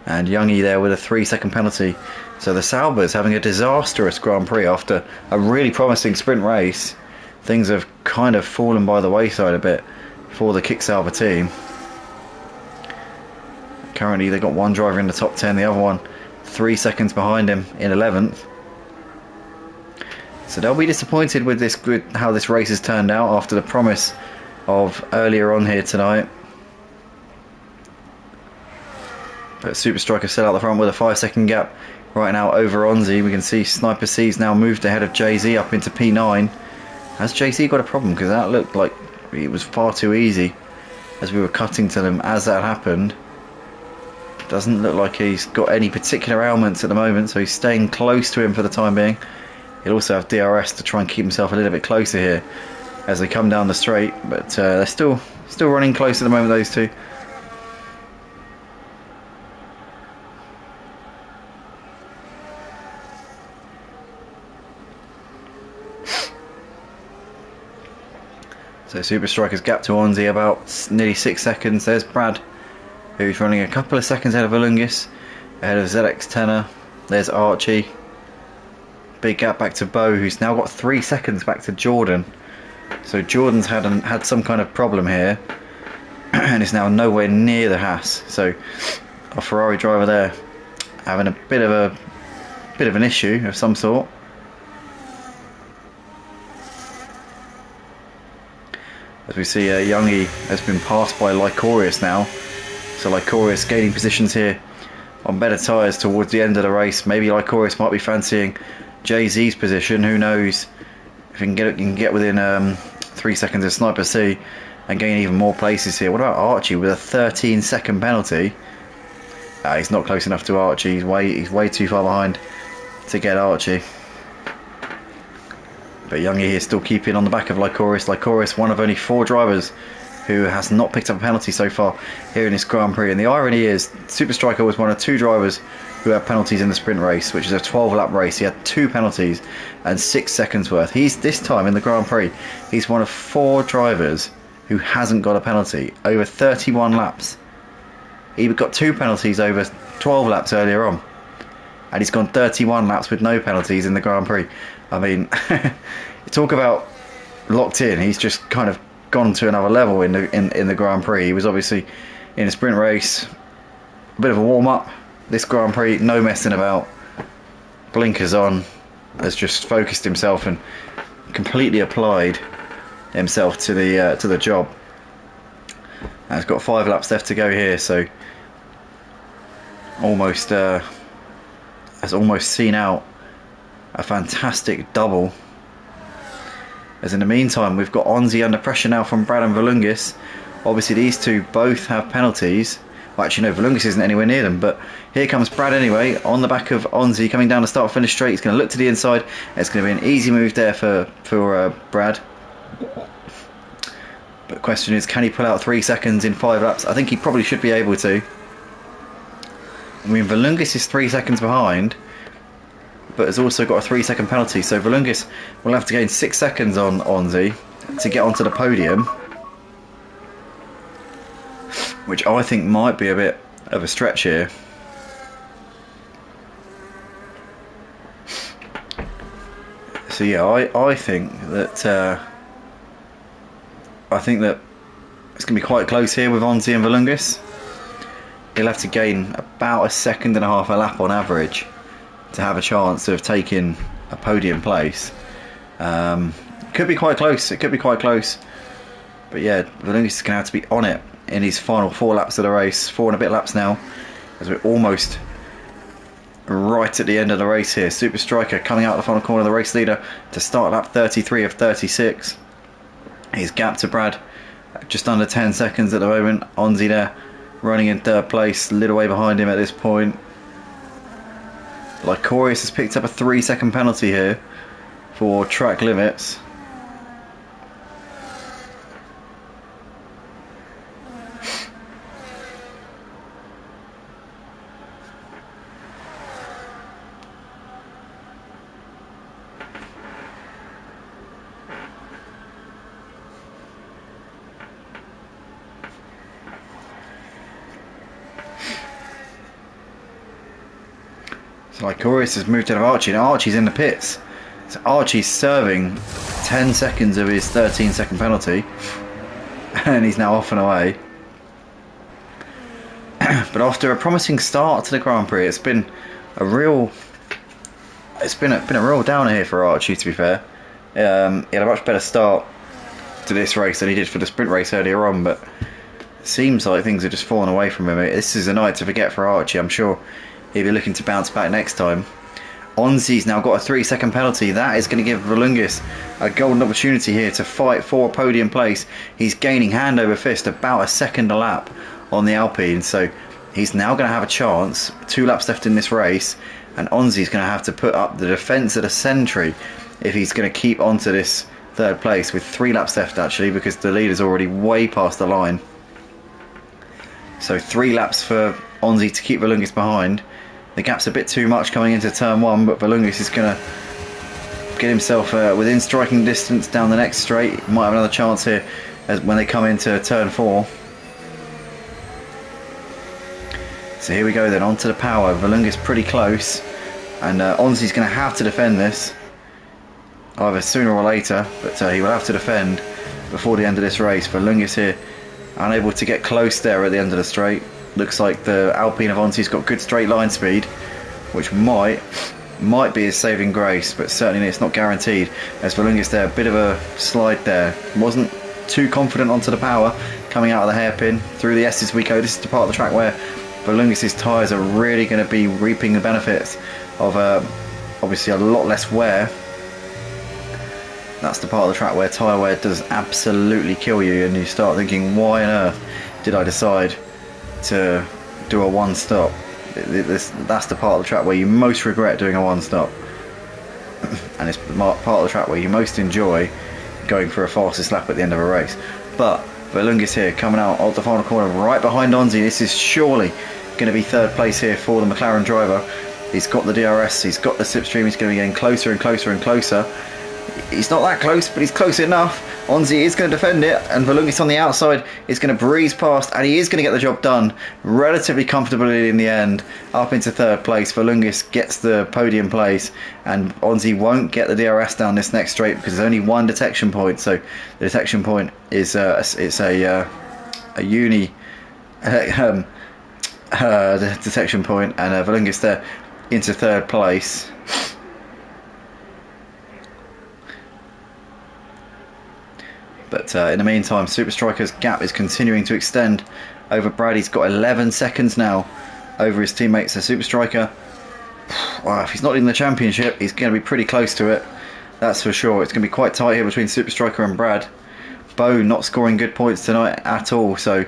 And Youngie there with a 3-second penalty. So the Saubers having a disastrous Grand Prix after a really promising sprint race. Things have kind of fallen by the wayside a bit for the Kick Sauber team. Currently they've got one driver in the top 10, the other one 3 seconds behind him in 11th. So they'll be disappointed with how this race has turned out after the promise of earlier on here tonight. But Super Striker set out the front with a 5-second gap right now over Onzi. We can see Sniper C's now moved ahead of Jay-Z up into P9. Has Jay-Z got a problem? Because that looked like it was far too easy as we were cutting to them as that happened. Doesn't look like he's got any particular ailments at the moment, so he's staying close to him for the time being. He'll also have DRS to try and keep himself a little bit closer here as they come down the straight, but they're still running close at the moment, those two. So Super Striker's gap to Onzi about nearly 6 seconds. There's Brad, who's running a couple of seconds ahead of Valungis, ahead of ZX10. There's Archie. Big gap back to Bo, who's now got 3 seconds back to Jordan. So Jordan's had some kind of problem here and is now nowhere near the Haas. So a Ferrari driver there having a bit of an issue of some sort. As we see, Youngie has been passed by Lycorius now. So Lycorius gaining positions here on better tyres towards the end of the race. Maybe Lycorius might be fancying Jay-Z's position. Who knows if he can get within 3 seconds of Sniper C and gain even more places here. What about Archie with a 13-second penalty? He's not close enough to Archie. He's way too far behind to get Archie. But Youngie here still keeping on the back of Lycorius. Lycorius, one of only 4 drivers who has not picked up a penalty so far here in this Grand Prix. And the irony is, Super Striker was one of 2 drivers who had penalties in the sprint race, which is a 12-lap race. He had 2 penalties and 6 seconds worth. He's, this time in the Grand Prix, he's one of 4 drivers who hasn't got a penalty over 31 laps. He got 2 penalties over 12 laps earlier on, and he's gone 31 laps with no penalties in the Grand Prix. I mean, talk about locked in. He's just kind of gone to another level in the Grand Prix. He was obviously in a sprint race, a bit of a warm-up. This Grand Prix, no messing about, blinkers on, has just focused himself and completely applied himself to the job. And he's got 5 laps left to go here, so has almost seen out a fantastic double. As in the meantime, we've got Onzi under pressure now from Brad and Valungis. Obviously these two both have penalties. Well, actually no, Valungis isn't anywhere near them, but here comes Brad anyway, on the back of Onzi, coming down the start finish straight. He's going to look to the inside. It's going to be an easy move there for Brad. But the question is, can he pull out 3 seconds in 5 laps? I think he probably should be able to. I mean, Volungis is 3 seconds behind, but has also got a 3-second penalty. So Volungis will have to gain 6 seconds on Onzi to get onto the podium, which I think might be a bit of a stretch here. So yeah, I think that it's going to be quite close here with Onzi and Volungis. He'll have to gain about 1.5 seconds a lap on average to have a chance of taking a podium place. Could be quite close. It could be quite close. But yeah, Volungis is going to have to be on it in his final 4 laps of the race. 4 and a bit laps now, as we're almost right at the end of the race here. Super Striker coming out the final corner, the race leader, to start lap 33 of 36. His gap to Brad just under 10 seconds at the moment. Onzi there running in 3rd place, a little way behind him at this point. Lycorius has picked up a 3-second penalty here for track limits. So Lycorius has moved out of Archie, and Archie's in the pits. So Archie's serving 10 seconds of his 13-second penalty, and he's now off and away. But after a promising start to the Grand Prix, it's been a real downer here for Archie, to be fair. He had a much better start to this race than he did for the sprint race earlier on, but it seems like things are just falling away from him. This is a night to forget for Archie. I'm sure he'll be looking to bounce back next time. Onzi's now got a 3-second penalty. That is going to give Volungis a golden opportunity here to fight for a podium place. He's gaining hand over fist about 1 second a lap on the Alpine, so he's now going to have a chance. 2 laps left in this race, and Onzi's going to have to put up the defence of the century if he's going to keep onto this 3rd place with 3 laps left, actually, because the leader's already way past the line. So 3 laps for Onzi to keep Volungis behind. The gap's a bit too much coming into turn 1, but Volungis is going to get himself within striking distance down the next straight. He might have another chance here when they come into turn 4. So here we go then, onto the power. Volungis pretty close, and Onzi's going to have to defend this either sooner or later, but he will have to defend before the end of this race. Volungis here unable to get close there at the end of the straight. Looks like the Alpine of Onzi's got good straight line speed, which might be his saving grace, but certainly it's not guaranteed. As Volungis there, a bit of a slide there. Wasn't too confident onto the power, coming out of the hairpin through the S's we go. This is the part of the track where Volungis' tyres are really going to be reaping the benefits of obviously a lot less wear. That's the part of the track where tyre wear does absolutely kill you, and you start thinking, why on earth did I decide to do a 1-stop? That's the part of the track where you most regret doing a 1-stop, and it's the part of the track where you most enjoy going for a fastest lap at the end of a race. But Volungis here coming out of the final corner right behind Onzi. This is surely going to be 3rd place here for the McLaren driver. He's got the DRS, he's got the slipstream, he's going to be getting closer and closer and closer. He's not that close, but he's close enough. Onzi is going to defend it, and Volungis on the outside is going to breeze past, and he is going to get the job done relatively comfortably in the end, up into 3rd place. Volungis gets the podium place, and Onzi won't get the DRS down this next straight because there's only 1 detection point. So the detection point is a uni detection point, and Volungis there into 3rd place. But in the meantime, Super Striker's gap is continuing to extend over Brad. He's got 11 seconds now over his teammates. So Super Striker, well, if he's not in the championship, he's going to be pretty close to it. That's for sure. It's going to be quite tight here between Super Striker and Brad. Bo not scoring good points tonight at all. So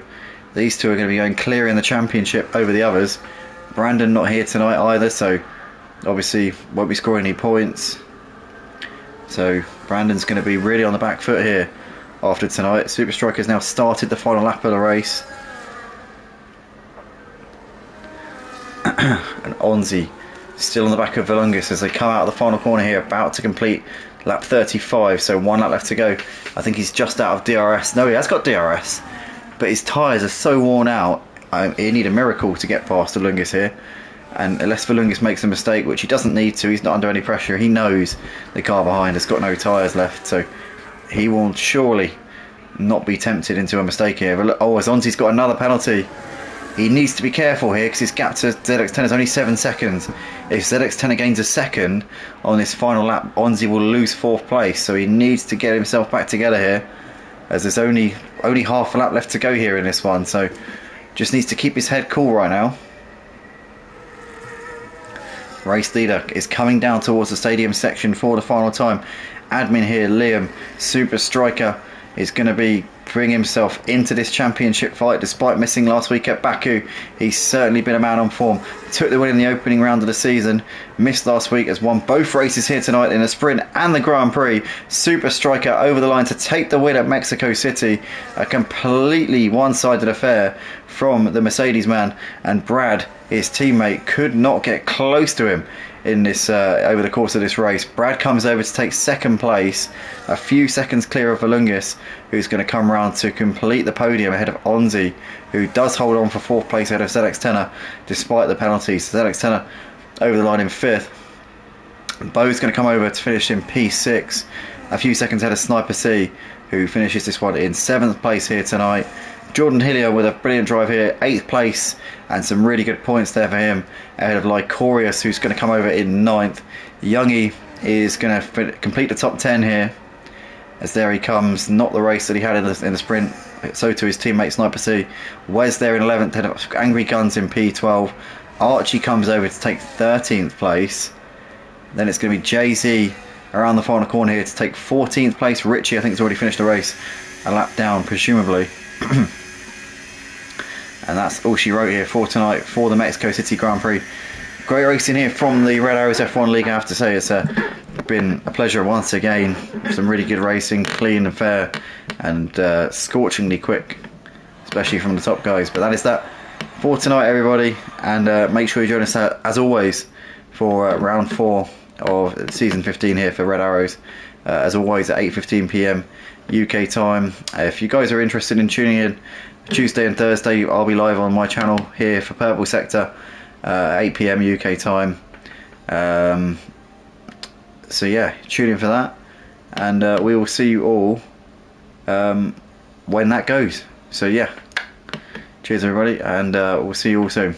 these two are going to be going clear in the championship over the others. Brandon not here tonight either, so obviously won't be scoring any points. So Brandon's going to be really on the back foot here after tonight. Super Striker's now started the final lap of the race. And Onzi still on the back of Volungus as they come out of the final corner here, about to complete lap 35, so 1 lap left to go. I think he's just out of DRS. No, he has got DRS, but his tyres are so worn out, he need a miracle to get past Volungus here. And unless Volungus makes a mistake, which he doesn't need to, he's not under any pressure, he knows the car behind has got no tyres left, so he will surely not be tempted into a mistake here. But look, oh, as Onzi's got another penalty. He needs to be careful here because his gap to ZX10 is only 7 seconds. If ZX10 gains a second on this final lap, Onzi will lose 4th place, so he needs to get himself back together here, as there's only half a lap left to go here in this one, so just needs to keep his head cool right now. Race leader is coming down towards the stadium section for the final time. Admin here, Liam, Super Striker, is going to be bring himself into this championship fight despite missing last week at Baku. He's certainly been a man on form. Took the win in the opening round of the season, missed last week, has won both races here tonight in the sprint and the Grand Prix. Super Striker over the line to take the win at Mexico City. A completely one-sided affair from the Mercedes man, and Brad, his teammate, could not get close to him in this over the course of this race. Brad comes over to take 2nd place, a few seconds clear of Volungus, who's going to come round to complete the podium ahead of Onzi, who does hold on for 4th place ahead of ZX10 despite the penalties. ZX10 over the line in 5th. Bo's going to come over to finish in P6, a few seconds ahead of Sniper C, who finishes this one in 7th place here tonight. Jordan Hillier with a brilliant drive here, 8th place, and some really good points there for him, ahead of Lycorius, who's going to come over in 9th. Youngie is going to complete the top 10 here, as there he comes, not the race that he had in the sprint, so to his teammate Sniper C. Wes there in 11th, ahead of Angry Guns in P12. Archie comes over to take 13th place. Then it's going to be Jay-Z around the final corner here to take 14th place. Richie, I think, has already finished the race, a lap down, presumably. And that's all she wrote here for tonight for the Mexico City Grand Prix. Great racing here from the Red Arrows F1 League, I have to say. It's been a pleasure once again. Some really good racing, clean and fair, and scorchingly quick, especially from the top guys. But that is that for tonight, everybody, and make sure you join us as always for round 4 of season 15 here for Red Arrows, as always at 8:15 p.m. UK time. If you guys are interested in tuning in Tuesday and Thursday, I'll be live on my channel here for Purple Sector, 8 p.m. UK time. So yeah, tune in for that, and we will see you all when that goes. So yeah, cheers everybody, and we'll see you all soon.